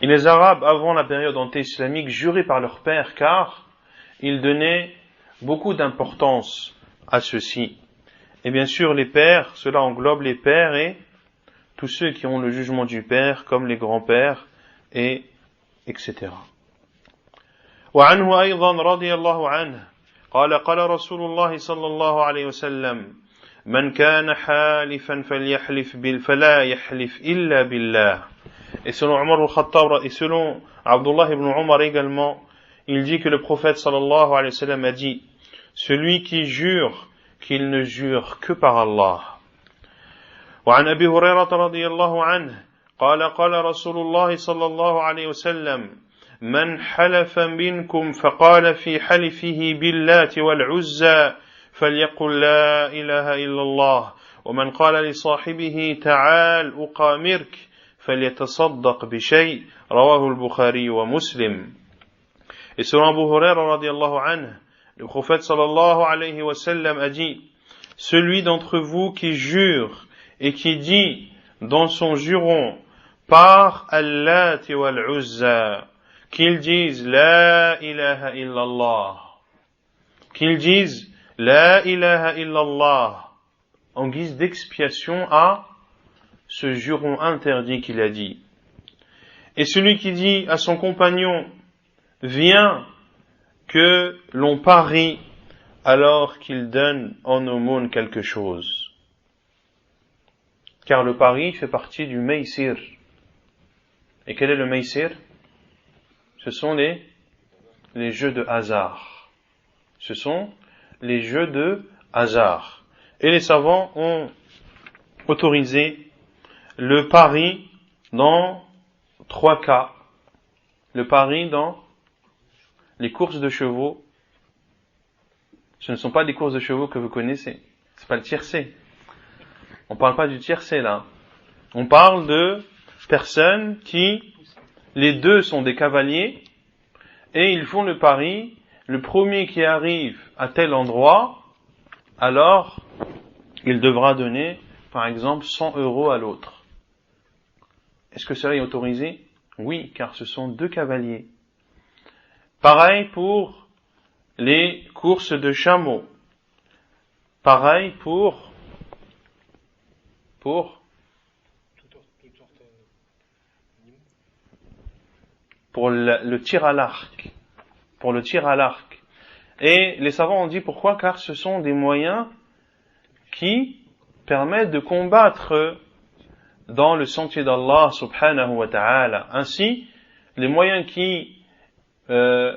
Et les Arabes, avant la période anté-islamique, juraient par leur père car ils donnaient beaucoup d'importance à ceci. Et bien sûr, les pères, cela englobe les pères et tous ceux qui ont le jugement du père, comme les grands-pères, et etc. وعنه أيضا رضي الله عنه قال قال رسول الله صلى الله عليه وسلم من كان حالفا فلا يحلف إلا بالله. Et selon Omar al-Khattab et selon Abdullah ibn Umar également, il dit que le prophète sallallahu alayhi wa sallam a dit: celui qui jure, qu'il ne jure que par Allah. وعن أبي هريرة رضي الله عنه قال قال رسول الله صلى الله عليه وسلم من حلف منكم فقال في حلفه باللات والعزى فليقل لا إله إلا الله ومن قال لصاحبه تعال أقامرك فليتصدق بشيء رواه البخاري ومسلم. Et selon Abu Huraira radiyallahu anhu, le prophète sallallahu alayhi wa sallam a dit: celui d'entre vous qui jure et qui dit dans son juron par Allah wal Uzza qu'il dise la ilaha illallah, qu'il dise la ilaha illallah en guise d'expiation à ce juron interdit qu'il a dit. Et celui qui dit à son compagnon viens que l'on parie alors qu'il donne en aumône quelque chose. Car le pari fait partie du maysir. Et quel est le maysir? Ce sont les jeux de hasard. Ce sont les jeux de hasard. Et les savants ont autorisé le pari dans 3 cas. Le pari dans les courses de chevaux, ce ne sont pas des courses de chevaux que vous connaissez. C'est pas le tiercé. On parle pas du tiercé là. On parle de personnes qui, les deux sont des cavaliers, et ils font le pari, le premier qui arrive à tel endroit, alors il devra donner, par exemple, 100 € à l'autre. Est-ce que cela est autorisé? Oui, car ce sont deux cavaliers. Pareil pour les courses de chameaux. Pareil pour le tir à l'arc. Pour le tir à l'arc. Et les savants ont dit pourquoi? Car ce sont des moyens qui permettent de combattre dans le sentier d'Allah subhanahu wa ta'ala. Ainsi, les moyens qui, les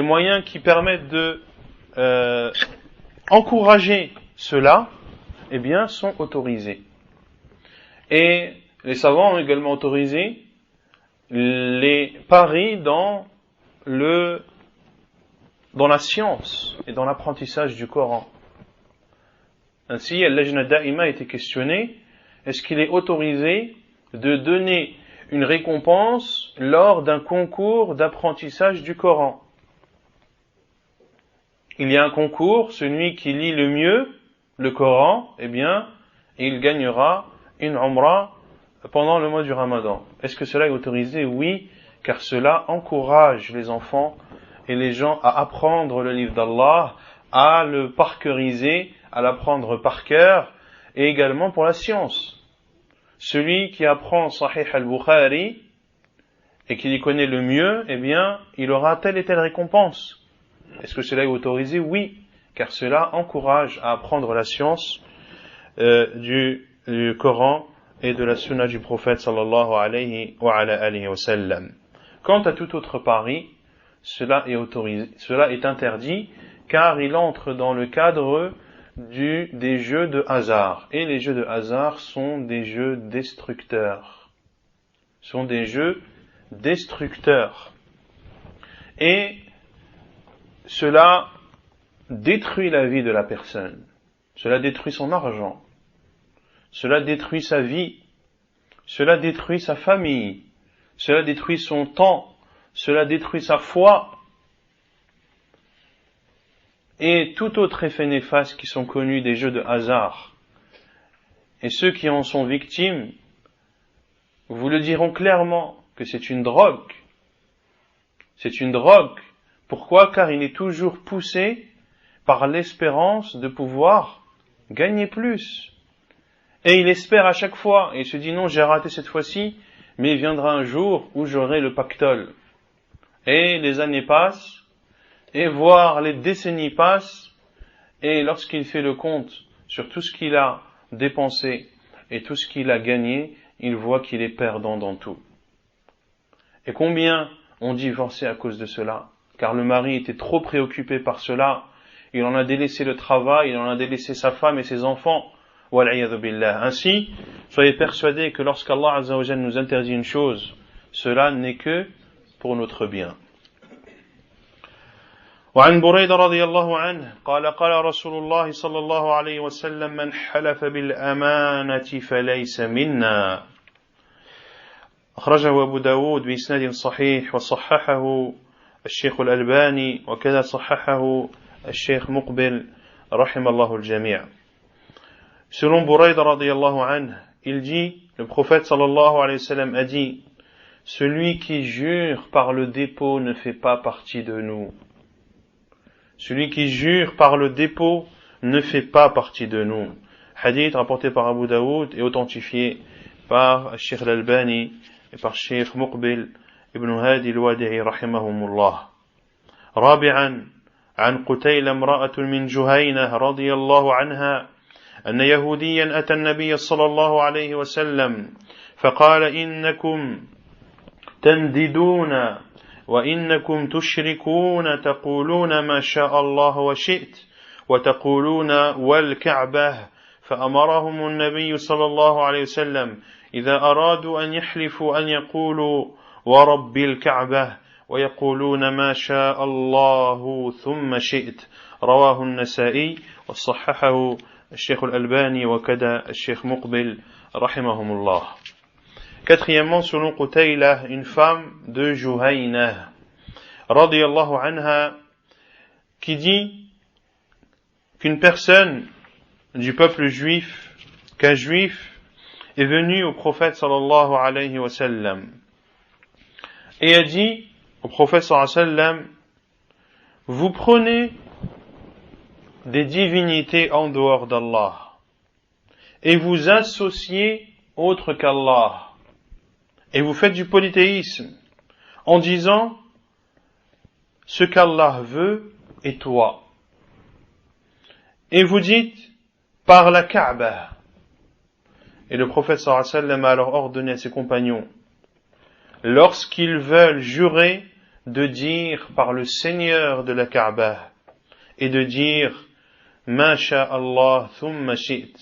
moyens qui permettent de encourager cela, eh bien, sont autorisés. Et les savants ont également autorisé les paris dans la science et dans l'apprentissage du Coran. Ainsi, Al-Lajna Da'ima a été questionné, est-ce qu'il est autorisé de donner une récompense lors d'un concours d'apprentissage du Coran? Il y a un concours, celui qui lit le mieux le Coran, eh bien, il gagnera une umrah pendant le mois du Ramadan. Est-ce que cela est autorisé? Oui, car cela encourage les enfants et les gens à apprendre le livre d'Allah, à le parkeuriser, à l'apprendre par cœur, et également pour la science. Celui qui apprend Sahih al-Bukhari et qui y connaît le mieux, eh bien, il aura telle et telle récompense. Est-ce que cela est autorisé? Oui, car cela encourage à apprendre la science du Coran et de la sunna du prophète sallallahu alayhi wa sallam. Quant à tout autre pari, cela est autorisé, cela est interdit, car il entre dans le cadre des jeux de hasard. Et les jeux de hasard sont des jeux destructeurs. Et cela détruit la vie de la personne. Cela détruit son argent. Cela détruit sa vie. Cela détruit sa famille. Cela détruit son temps. Cela détruit sa foi. Et tout autre effet néfaste qui sont connus des jeux de hasard. Et ceux qui en sont victimes vous le diront clairement que c'est une drogue. C'est une drogue. Pourquoi? Car il est toujours poussé par l'espérance de pouvoir gagner plus. Et il espère à chaque fois, et il se dit non, j'ai raté cette fois-ci, mais il viendra un jour où j'aurai le pactole. Et les années passent, et voire les décennies passent, et lorsqu'il fait le compte sur tout ce qu'il a dépensé et tout ce qu'il a gagné, il voit qu'il est perdant dans tout. Et combien ont divorcé à cause de cela? Car le mari était trop préoccupé par cela, il en a délaissé le travail, il en a délaissé sa femme et ses enfants. Wal'iyadhu billah. Ainsi, soyez persuadés que lorsqu'Allah Azza wa Jalla nous interdit une chose, cela n'est que pour notre bien. وعن بريدة رضي الله عنه قال قال رسول الله صلى الله عليه وسلم من حلف بالأمانة فليس منا أخرجه أبو داود بإسناد صحيح وصححه الشيخ الألباني وكذا صححه الشيخ مقبل رحم الله الجميع. Selon Burayda radiyallahu anhu, il dit, le prophète sallallahu alayhi wa sallam a dit, celui qui jure par le dépôt ne fait pas partie de nous. Celui qui jure par le dépôt ne fait pas partie de nous. Hadith rapporté par Abu Daoud et authentifié par Cheikh Al-Albani et par Cheikh Muqbil ibn Hadi al-Wadi'i rahimahumullah. رابعا عن قتيل امرأة من جهينة رضي الله عنها أن يهوديا أتى النبي صلى الله عليه وسلم فقال إنكم تنددون وإنكم تشركون تقولون ما شاء الله وشئت وتقولون والكعبة فأمرهم النبي صلى الله عليه وسلم إذا أرادوا أن يحلفوا أن يقولوا ورب الكعبة ويقولون ما شاء الله ثم شئت رواه النسائي وصححه الشيخ الألباني وكذا الشيخ مقبل رحمهم الله. Quatrièmement, selon Qutaylah, une femme de Juhayna radiyallahu anha qui dit qu'une personne du peuple juif, qu'un juif est venu au prophète sallallahu alayhi wa sallam et a dit au prophète sallallahu alayhi wa sallam: vous prenez des divinités en dehors d'Allah et vous associez autre qu'Allah et vous faites du polythéisme en disant ce qu'Allah veut est toi. Et vous dites par la Kaaba. Et le prophète sallallahu alayhi wa sallam a alors ordonné à ses compagnons, lorsqu'ils veulent jurer, de dire par le Seigneur de la Kaaba et de dire ma sha'Allah thumma shi't.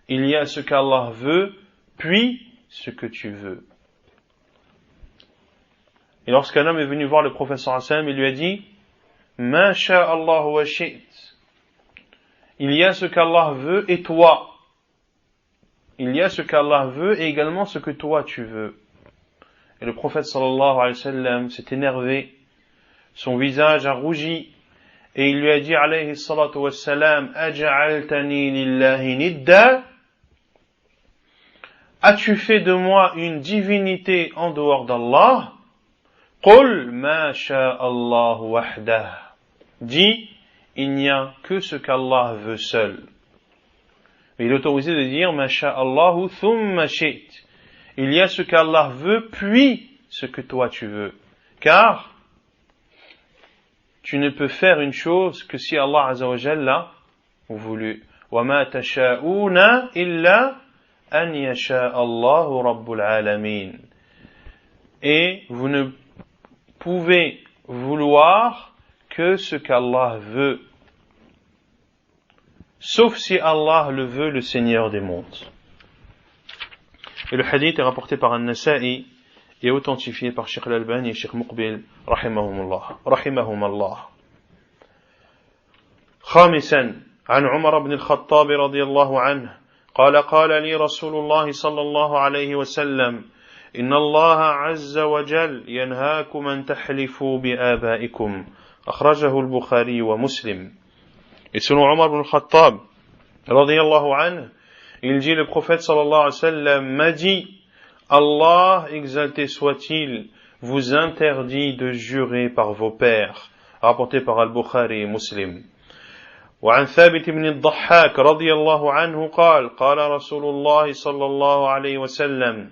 Il y a ce qu'Allah veut, puis ce que tu veux. Et lorsqu'un homme est venu voir le prophète sallallahu alayhi wa sallam, il lui a dit ma sha'Allah wa shi't. Il y a ce qu'Allah veut et toi. Il y a ce qu'Allah veut et également ce que toi tu veux. Et le prophète sallallahu alayhi wa sallam s'est énervé, son visage a rougi, et il lui a dit alayhi salatu wa salam, aja'altani lillahi nidda? As-tu fait de moi une divinité en dehors d'Allah? Qul ma sha'Allah wahdah. Dis, il n'y a que ce qu'Allah veut seul. Mais il est autorisé de dire ma sha'Allahu thumma shi't. Il y a ce qu'Allah veut, puis ce que toi tu veux. Car tu ne peux faire une chose que si Allah Azza wa Jalla l'a voulu. Wa ma tasha'una illa an yasha Allahu rabbul alamin. Et vous ne pouvez vouloir que ce qu'Allah veut, sauf si Allah le veut, le Seigneur des mondes. Et le hadith est rapporté par An-Nasa'i et authentifié par Sheikh Al-Albani et Sheikh Muqbil رحمهم الله. خامسا عن عمر بن الخطاب رضي الله عنه قال لي رسول الله صلى الله عليه وسلم إن الله عز وجل ينهاكم أن تحلفوا بآبائكم أخرجه البخاري ومسلم. Et selon Omar ibn al-Khattab radiyallahu anhu, il dit, le prophète sallallahu alayhi wa sallam m'a dit, Allah, exalté soit-il, vous interdit de jurer par vos pères, rapporté par Al-Bukhari et Muslim. وعن ثابت بن الضحاك رضي الله عنه قال رسول الله صلى الله عليه وسلم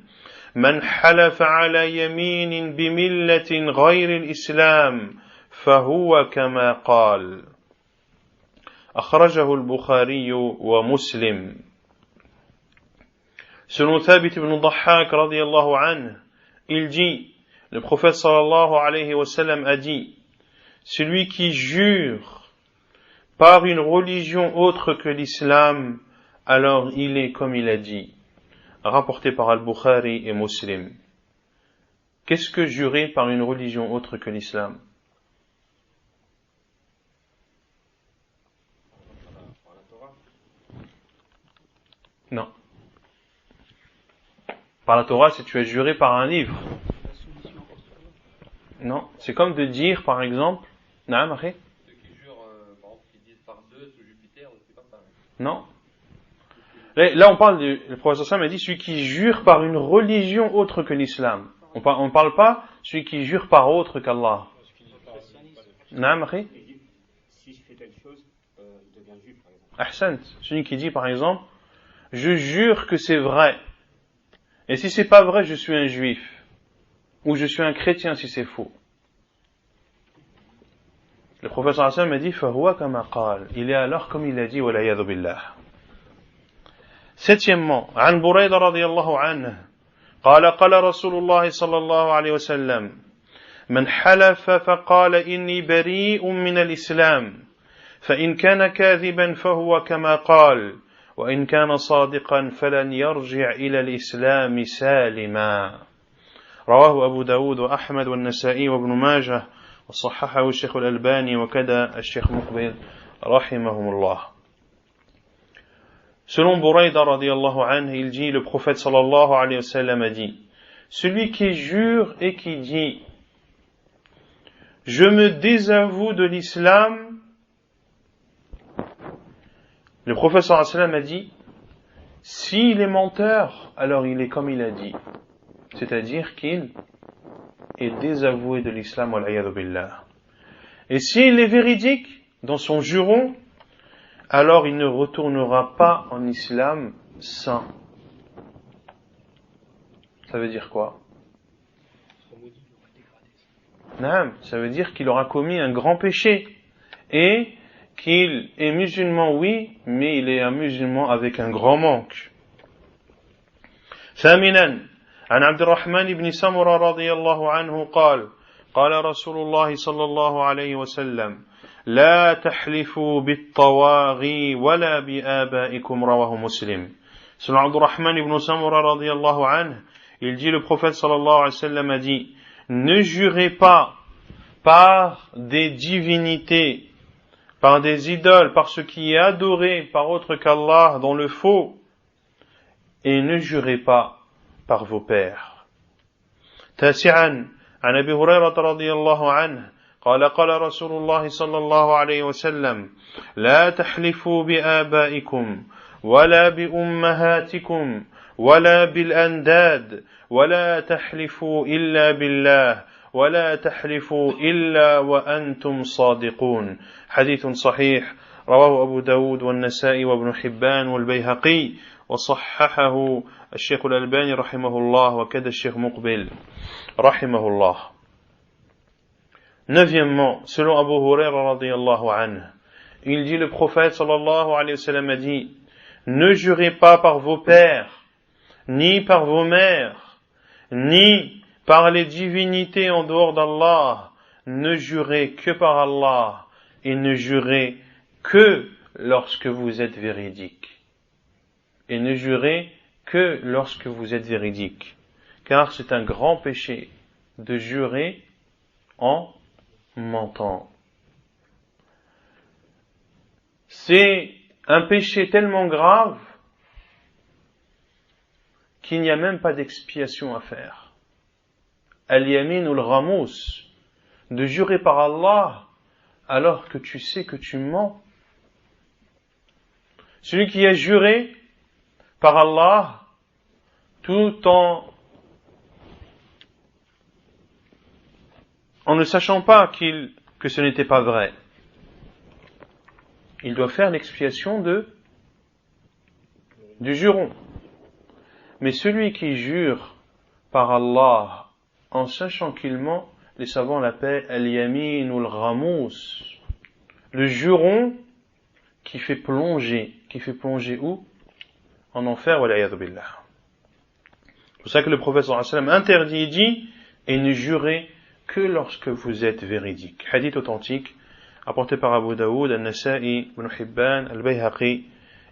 من حلف على يمين بملة غير الإسلام فهو كما قال أخرجه البخاري ومسلم. Selon Thabit ibn Dhahhak radiyallahu anhu, il dit, le prophète sallallahu alayhi wa sallam a dit, celui qui jure par une religion autre que l'islam, alors il est comme il a dit. Rapporté par Al-Bukhari et Muslim. Qu'est-ce que jurer par une religion autre que l'islam? Non. Par la Torah, c'est tu as juré par un livre. Non, c'est comme de dire, par exemple, Naam, Akhi?
Ceux qui jurent, par exemple, qui disent par Zeus ou Jupiter, c'est pas pareil.
Non. Là, on parle le professeur Sam a dit celui qui jure par une religion autre que l'islam. On ne parle pas celui qui jure par autre qu'Allah. Naam, Akhi?
Si je fais telle chose, je deviens juif, par exemple.
Ahsant. Celui qui dit, par exemple, je jure que c'est vrai. Et si c'est pas vrai, je suis un juif. Ou je suis un chrétien si c'est faux. Le professeur Hassan m'a dit, فَهُوَ كَمَا قَالَ. Il est alors comme il a dit, وَلَيَذُ بِاللَّهِ. Septièmement, عن بريدة رضي الله عنه قال رسول الله صلى الله عليه وسلم من حلف فقال إني بريء من الإسلام فإن كان كاذبا فهو كما قال وإن كان صادقا فلن يرجع إلى الإسلام سالما رواه أبو داود وأحمد والنسائي وابن ماجه وصححه الشيخ الألباني وكذا الشيخ مقبل رحمهم الله. Selon Bouraïda radiyallahu anhu, il dit, le prophète sallallahu alayhi wa sallam a dit, celui qui jure et qui dit, je me désavoue de l'islam, le prophète sallallahu alayhi wa sallam a dit, s'il est menteur, alors il est comme il a dit. C'est-à-dire qu'il est désavoué de l'islam, wal-'iyadhu billah. Et s'il est véridique dans son juron, alors il ne retournera pas en islam saint. Ça veut dire quoi? Non, ça veut dire qu'il aura commis un grand péché et qu'il est musulman, oui, mais il est un musulman avec un grand manque. ثامنا عن عبد الرحمن بن سمرة رضي الله عنه قال قال رسول الله صلى الله عليه وسلم لا تحلفوا بالطواغي ولا بآبائكم رواه مسلم. Selon Abdurrahman ibn Samura radiyallahu anhu, il dit, le prophète sallallahu alayhi wa sallam a dit, ne jurez pas par des divinités, par des idoles, par ce qui est adoré par autre qu'Allah dans le faux, et ne jurez pas par vos pères. تاسعا عن أبي هريرة رضي الله عنه قال قال رسول الله صلى الله عليه وسلم لا تحلفوا بآبائكم ولا بأمهاتكم ولا بالأنداد ولا تحلفوا إلا بالله ولا تحلفوا إلا وأنتم صادقون. حديث صحيح رواه أبو داود والنسائي وابن حبان والبيهقي وصححه الشيخ الألباني رحمه الله وكذا الشيخ مقبل رحمه الله. Neuvièmement, selon Abu Huraira radiyallahu anhu, il dit, le prophète sallallahu alayhi wa sallam a dit, ne jurez pas par vos pères, ni par vos mères, ni par les divinités en dehors d'Allah, ne jurez que par Allah, et ne jurez que lorsque vous êtes véridique. Et ne jurez que lorsque vous êtes véridique. Car c'est un grand péché de jurer en mentant. C'est un péché tellement grave qu'il n'y a même pas d'expiation à faire. Al-yamin ou al-ghamous, de jurer par Allah alors que tu sais que tu mens. Celui qui a juré par Allah tout en ne sachant pas que ce n'était pas vrai, il doit faire l'expiation du juron. Mais celui qui jure par Allah en sachant qu'il ment, les savants l'appellent al-yamin ou al-ghamous, le juron qui fait plonger où? En enfer, wal-'iyadhu billah. C'est pour ça que le prophète sallallahu alayhi wa sallam interdit et dit, et ne jurez que lorsque vous êtes véridique. Hadith authentique, apporté par Abu Daoud, Al-Nasa'i, Ibn Hibban, Al-Bayhaqi,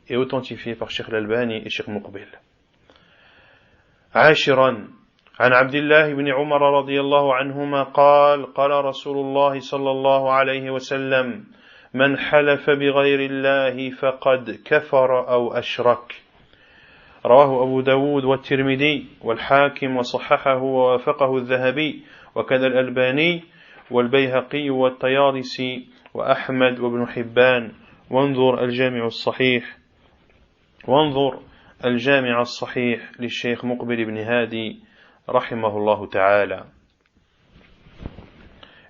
et authentifié par Sheikh Al-Albani et Sheikh Muqbil. عاشرا عن عبد الله بن عمر رضي الله عنهما قال قال رسول الله صلى الله عليه وسلم من حلف بغير الله فقد كفر أو أشرك. رواه أبو داود والترمذي والحاكم وصححه ووافقه الذهبي وكذا الألباني والبيهقي والطيالسي وأحمد وابن حبان. وانظر الجامع الصحيح للشيخ مقبل بن هادي رحمه الله تعالى.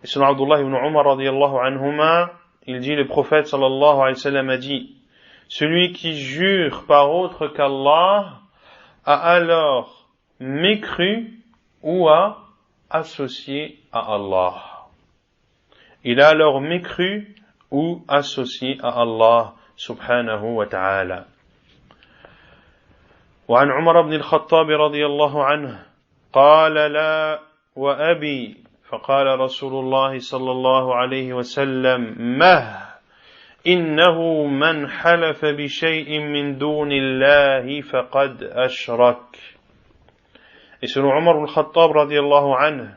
Et selon Abdullah ibn Umar radiyallahu anhuma, il dit, le prophète sallallahu alayhi wa sallam a dit, celui qui jure par autre qu'Allah a alors mécru ou a associé à Allah. Il a alors mécru ou associé à Allah subhanahu wa ta'ala. وعن عمر بن الخطاب رضي الله عنه قال لا وأبي فقال رسول الله صلى الله عليه وسلم مه إنه من حلف بشيء من دون الله فقد أشرك. Et selon Omar al-Khattab radiyallahu anhu,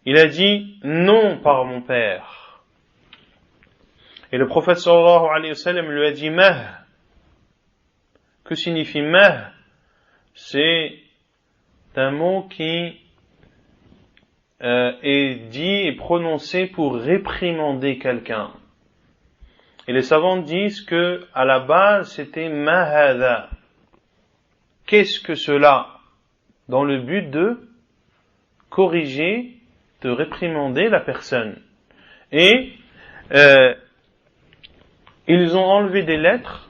il a dit non par mon père. Et le prophète sallallahu alayhi wa sallam lui a dit mah. Que signifie mah? C'est un mot qui est dit et prononcé pour réprimander quelqu'un. Et les savants disent que à la base c'était mahada. Qu'est-ce que cela? Dans le but de corriger, de réprimander la personne. Et ils ont enlevé des lettres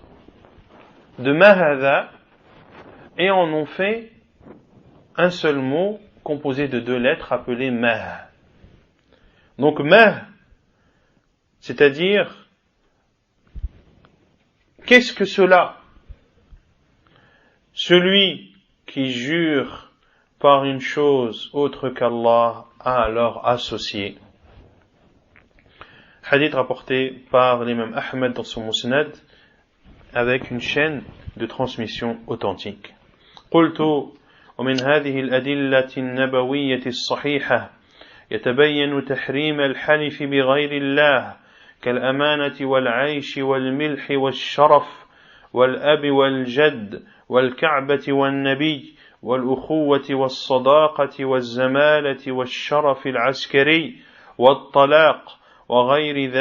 de mahada et en ont fait un seul mot composé de 2 lettres appelé mah. Donc mah, c'est-à-dire qu'est-ce que cela? Celui qui jure par une chose autre qu'Allah a alors associé. Hadith rapporté par l'imam Ahmed dans son Musnad avec une chaîne de transmission authentique. قلت ومن هذه الأدلة النبوية الصحيحة يتبين تحريم الحلف بغير الله كالأمانة والعيش والملح والشرف والأب والجد والكعبة والنبي والأخوة والصداقة والزمالة والشرف العسكري والطلاق وغير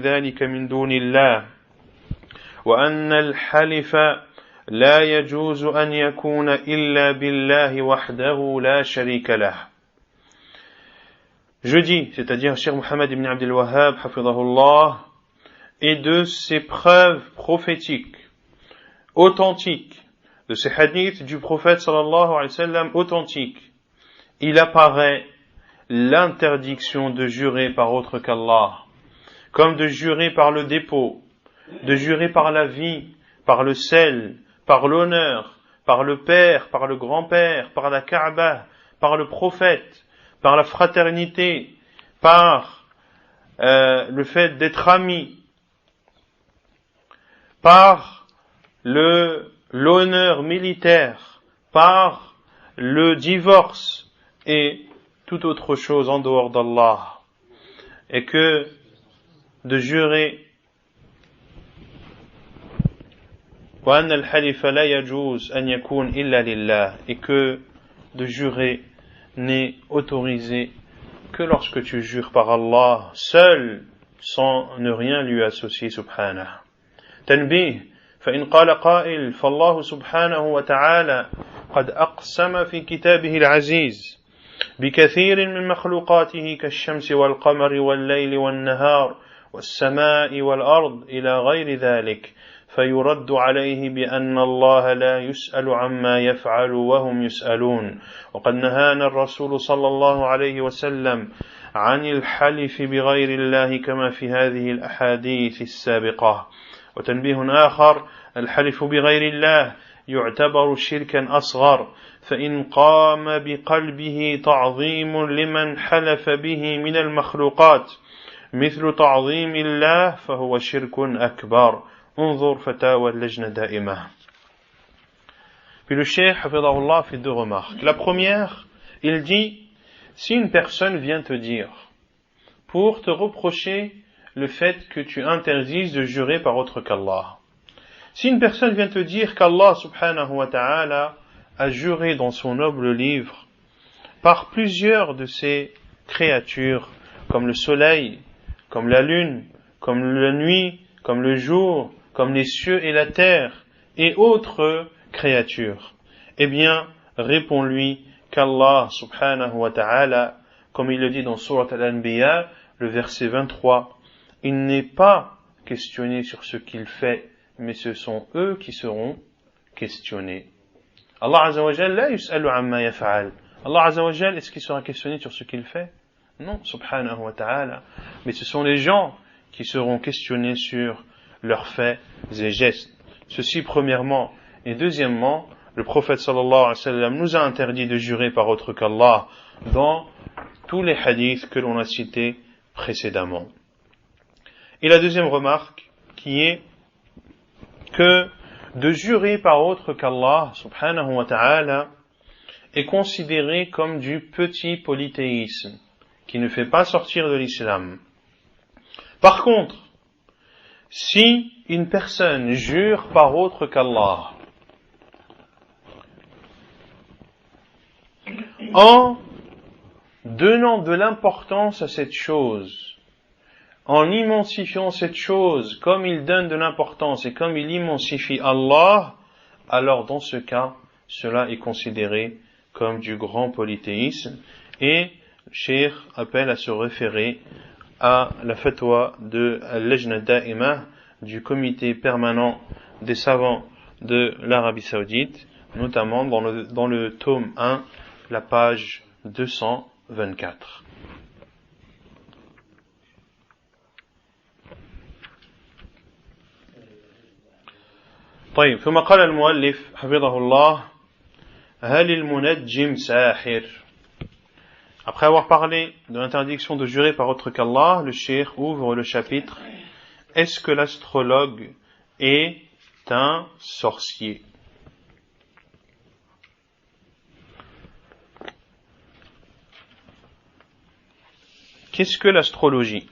ذلك من دون الله وأن الحلف لا يجوز أن يكون إلا بالله وحده لا شريك له. Je dis, c'est-à-dire Cheikh Mohammed ibn Abdel Wahhab, hafidhahullah, et de ces preuves prophétiques, authentiques, de ces hadiths du prophète sallallahu alayhi wa sallam authentiques, il apparaît l'interdiction de jurer par autre qu'Allah, comme de jurer par le dépôt, de jurer par la vie, par le sel, par l'honneur, par le père, par le grand-père, par la Kaaba, par le prophète, par la fraternité, par le fait d'être ami, par l'honneur militaire, par le divorce et toute autre chose en dehors d'Allah. Et que de jurer وأن الحلف لا يجوز أن يكون إلا لله, et que de jurer n'est autorisé que lorsque tu jures par Allah seul, sans ne rien lui associer subhanahu. تنبيه فإن قال قائل فالله سبحانه وتعالى قد أقسم في كتابه العزيز بكثير من مخلوقاته كالشمس والقمر والليل والنهار والسماء والأرض إلى غير ذلك فيرد عليه بأن الله لا يسأل عما يفعل وهم يسألون وقد نهانا الرسول صلى الله عليه وسلم عن الحلف بغير الله كما في هذه الأحاديث السابقة. وتنبيه آخر الحلف بغير الله يعتبر شركا أصغر فإن قام بقلبه تعظيم لمن حلف به من المخلوقات مثل تعظيم الله فهو شرك أكبر. انظر فتاوى اللجنة دائمة. Puis le cheikh hafidhahullah fait 2 remarques. La première, il dit, si une personne vient te dire pour te reprocher le fait que tu interdises de jurer par autre qu'Allah, si une personne vient te dire qu'Allah subhanahu wa ta'ala a juré dans son noble livre par plusieurs de ses créatures, comme le soleil, comme la lune, comme la nuit, comme le jour, comme les cieux et la terre, et autres créatures, eh bien, réponds-lui qu'Allah subhanahu wa ta'ala, comme il le dit dans Surat Al-Anbiya, le verset 23, il n'est pas questionné sur ce qu'il fait, mais ce sont eux qui seront questionnés. Allah Azza wa Jal la yus'alu amma yaf'al. Allah Azza wa Jal, est-ce qu'il sera questionné sur ce qu'il fait? Non, subhanahu wa ta'ala. Mais ce sont les gens qui seront questionnés sur leurs faits et gestes. Ceci premièrement. Et deuxièmement, le prophète sallallahu alayhi wa sallam nous a interdit de jurer par autre qu'Allah dans tous les hadiths que l'on a cités précédemment. Et la deuxième remarque qui est que de jurer par autre qu'Allah subhanahu wa ta'ala est considéré comme du petit polythéisme, qui ne fait pas sortir de l'islam. Par contre, si une personne jure par autre qu'Allah, en donnant de l'importance à cette chose, en immensifiant cette chose comme il donne de l'importance et comme il immensifie Allah, alors dans ce cas, cela est considéré comme du grand polythéisme et le cheikh appelle à se référer à la fatwa de al-Lajna Da'ima du comité permanent des savants de l'Arabie Saoudite, notamment dans le tome 1, la page 224. طيب ثم قال المؤلف حفظه الله هل المنجم ساحر. Après avoir parlé de l'interdiction de jurer par autre qu'Allah, le cheikh ouvre le chapitre Est-ce que l'astrologue est un sorcier? Qu'est-ce que l'astrologie?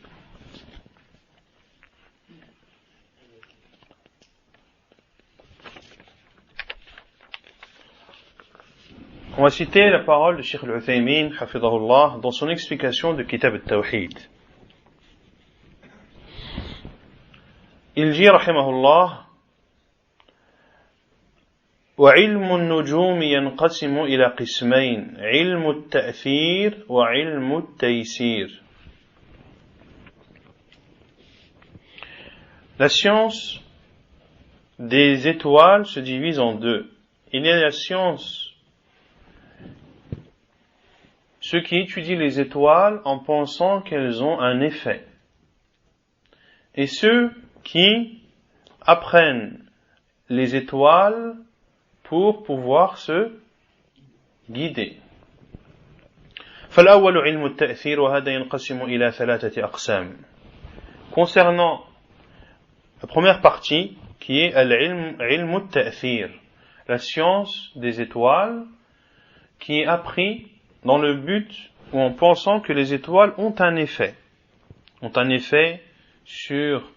On va citer la parole de Cheikh Al-Uthaymin, hafidahullah, dans son explication de Kitab al-Tawhid. Il dit, rahimahullah, وعلم النجوم ينقسم إلى قسمين علم التأثير وعلم التيسير. La science des étoiles se divise en deux. Il y a la science ceux qui étudient les étoiles en pensant qu'elles ont un effet. Et ceux qui apprennent les étoiles pour pouvoir se guider. فالأول علم التأثير وهذا ينقسم إلى ثلاثة أقسام. Concernant la première partie qui est علم التأثير, la science des étoiles qui est appris dans le but ou en pensant que les étoiles ont un effet sur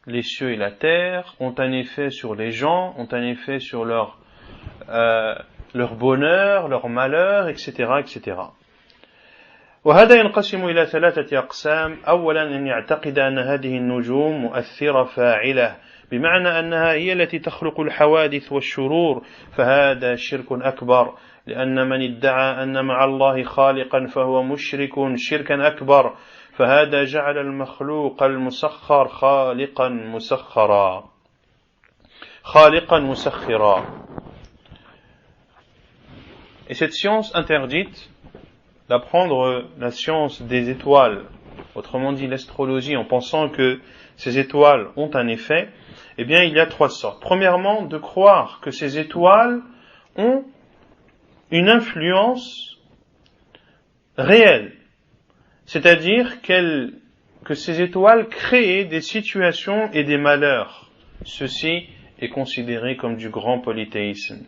les cieux et la terre, ont un effet sur les gens, ont un effet sur leur bonheur, leur malheur, etc., etc. وهذا ينقسم إلى ثلاثة أقسام. أولا أن يعتقد أن هذه النجوم مؤثرة فاعلة بمعنى أنها هي التي تخلق الحوادث والشرور، فهذا شرك أكبر، لأن من ادعى أن مع الله خالقا فهو مشرك شركا أكبر، فهذا جعل المخلوق المسخر خالقا مسخرا. Et cette science interdite d'apprendre la science des étoiles, autrement dit l'astrologie, en pensant que ces étoiles ont un effet, eh bien il y a trois sortes. Premièrement, de croire que ces étoiles ont une influence réelle, c'est-à-dire que ces étoiles créent des situations et des malheurs. Ceci est considéré comme du grand polythéisme,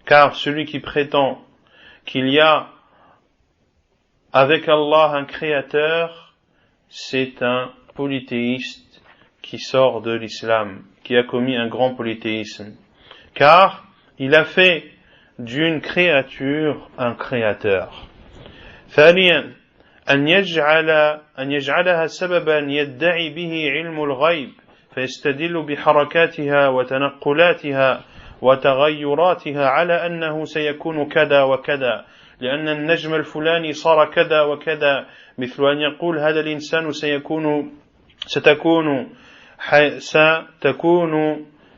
car celui qui prétend qu'il y a avec Allah un créateur, c'est un polythéiste qui sort de l'islam, qui a commis un grand polythéisme, car il a fait d'une créature un créateur. ثانيا أن يجعلها سببا يدعي به علم الغيب فيستدل بحركاتها وتنقلاتها وتغيراتها على أنه سيكون كذا وكذا، لأن النجم الفلاني صار كذا وكذا، مثل أن يقول هذا الإنسان ستكون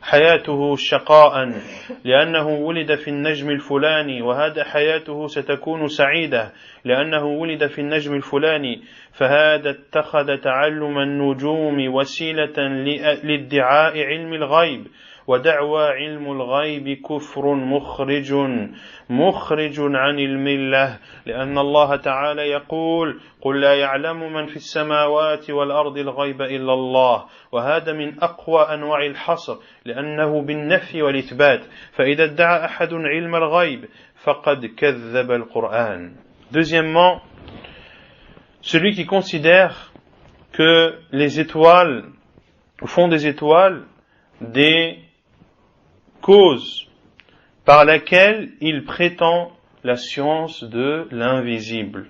حياته شقاء لأنه ولد في النجم الفلاني، وهذا حياته ستكون سعيدة لأنه ولد في النجم الفلاني، فهذا اتخذ تعلم النجوم وسيلة لادعاء علم الغيب، ودعوى علم الغيب كفر مخرج عن الملة لأن الله تعالى يقول قل لا يعلم من في السماوات والأرض الغيب إلا الله وهذا من أقوى أنواع الحصر لأنه بالنفي والإثبات فإذا ادعى أحد علم الغيب فقد كذب القرآن. Deuxièmement, celui qui considère que les étoiles font des étoiles des causes par laquelle il prétend la science de l'invisible.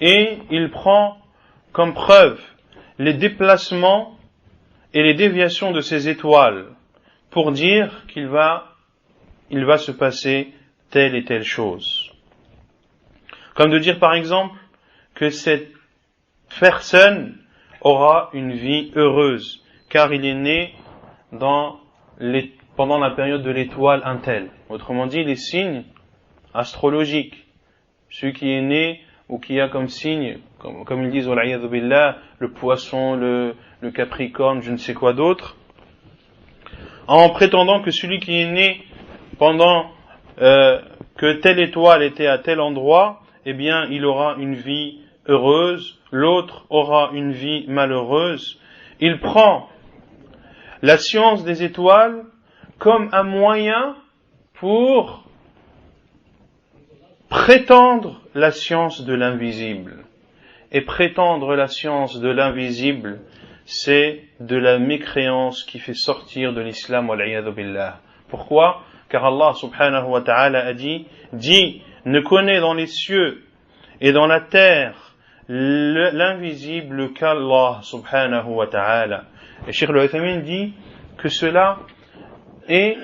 Et il prend comme preuve les déplacements et les déviations de ces étoiles pour dire qu'il va se passer telle et telle chose. Comme de dire par exemple que cette personne aura une vie heureuse car il est né pendant la période de l'étoile un tel. Autrement dit, les signes astrologiques. Celui qui est né ou qui a comme signe, comme ils disent, wal'iyadhu billah, le poisson, le capricorne, je ne sais quoi d'autre, en prétendant que celui qui est né pendant que telle étoile était à tel endroit, eh bien, il aura une vie heureuse, l'autre aura une vie malheureuse. Il prend la science des étoiles comme un moyen pour prétendre la science de l'invisible. Et prétendre la science de l'invisible, c'est de la mécréance qui fait sortir de l'islam, wal'iyadhu billah. Pourquoi? Car Allah subhanahu wa ta'ala a dit, ne connaît dans les cieux et dans la terre l'invisible qu'Allah subhanahu wa ta'ala. Et Cheikh al-Uthaymin dit que cela est,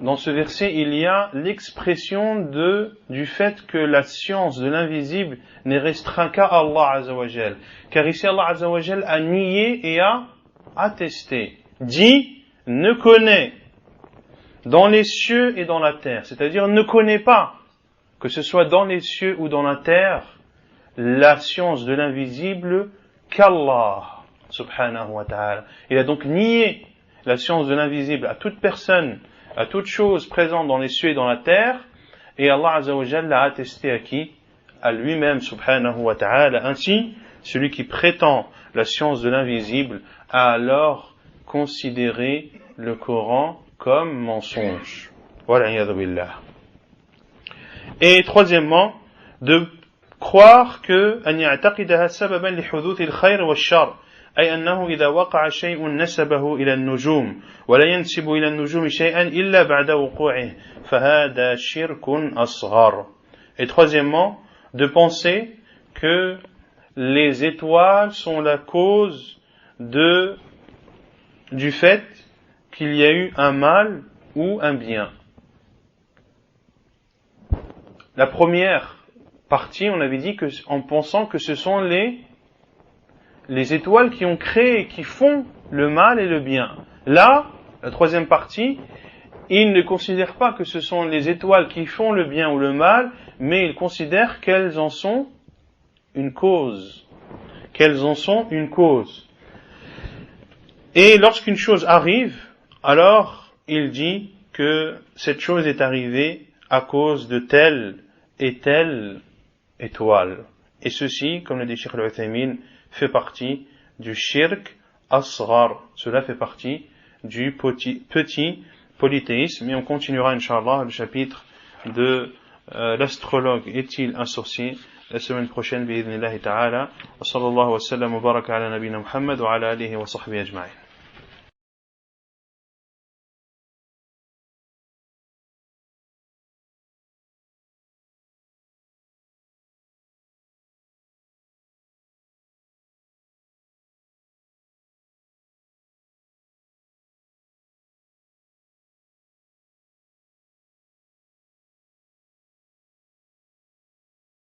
dans ce verset, il y a l'expression du fait que la science de l'invisible n'est restreinte qu'à Allah Azza wa Jal. Car ici Allah Azza wa Jal a nié et a attesté. Dit, ne connaît dans les cieux et dans la terre. C'est-à-dire, ne connaît pas, que ce soit dans les cieux ou dans la terre, la science de l'invisible qu'Allah subhanahu wa ta'ala. Il a donc nié la science de l'invisible à toute personne, à toute chose présente dans les cieux et dans la terre, et Allah Azza wa Jalla l'a attesté à qui? À lui-même subhanahu wa ta'ala. Ainsi, celui qui prétend la science de l'invisible a alors considéré le Coran comme mensonge. Wal'iyadhu billah. Et troisièmement, de croire que أن يعتقدها سببا لحدوث الخير والشر أي أنه إذا وقع شيء نسبه إلى النجوم ولا ينسب إلى النجوم شيئا إلا بعد وقوعه فهذا شرك أصغر. Et troisièmement, de penser que les étoiles sont la cause du fait qu'il y a eu un mal ou un bien. La première partie, on avait dit que, en pensant que ce sont les étoiles qui ont créé, qui font le mal et le bien. Là, la troisième partie, ils ne considèrent pas que ce sont les étoiles qui font le bien ou le mal, mais ils considèrent qu'elles en sont une cause. Qu'elles en sont une cause. Et lorsqu'une chose arrive, alors il dit que cette chose est arrivée à cause de telle et telle étoile. Et ceci, comme le dit Cheikh al-Uthaymin, fait partie du shirk asghar. Cela fait partie du petit polythéisme. Et on continuera, Inch'Allah, le chapitre de l'astrologue est-il un sorcier la semaine prochaine, bi'idhnillahi ta'ala. Wa sallallahu wa sallam wa baraka ala nabina Muhammad wa ala alihi wa sahbihi ajma'in.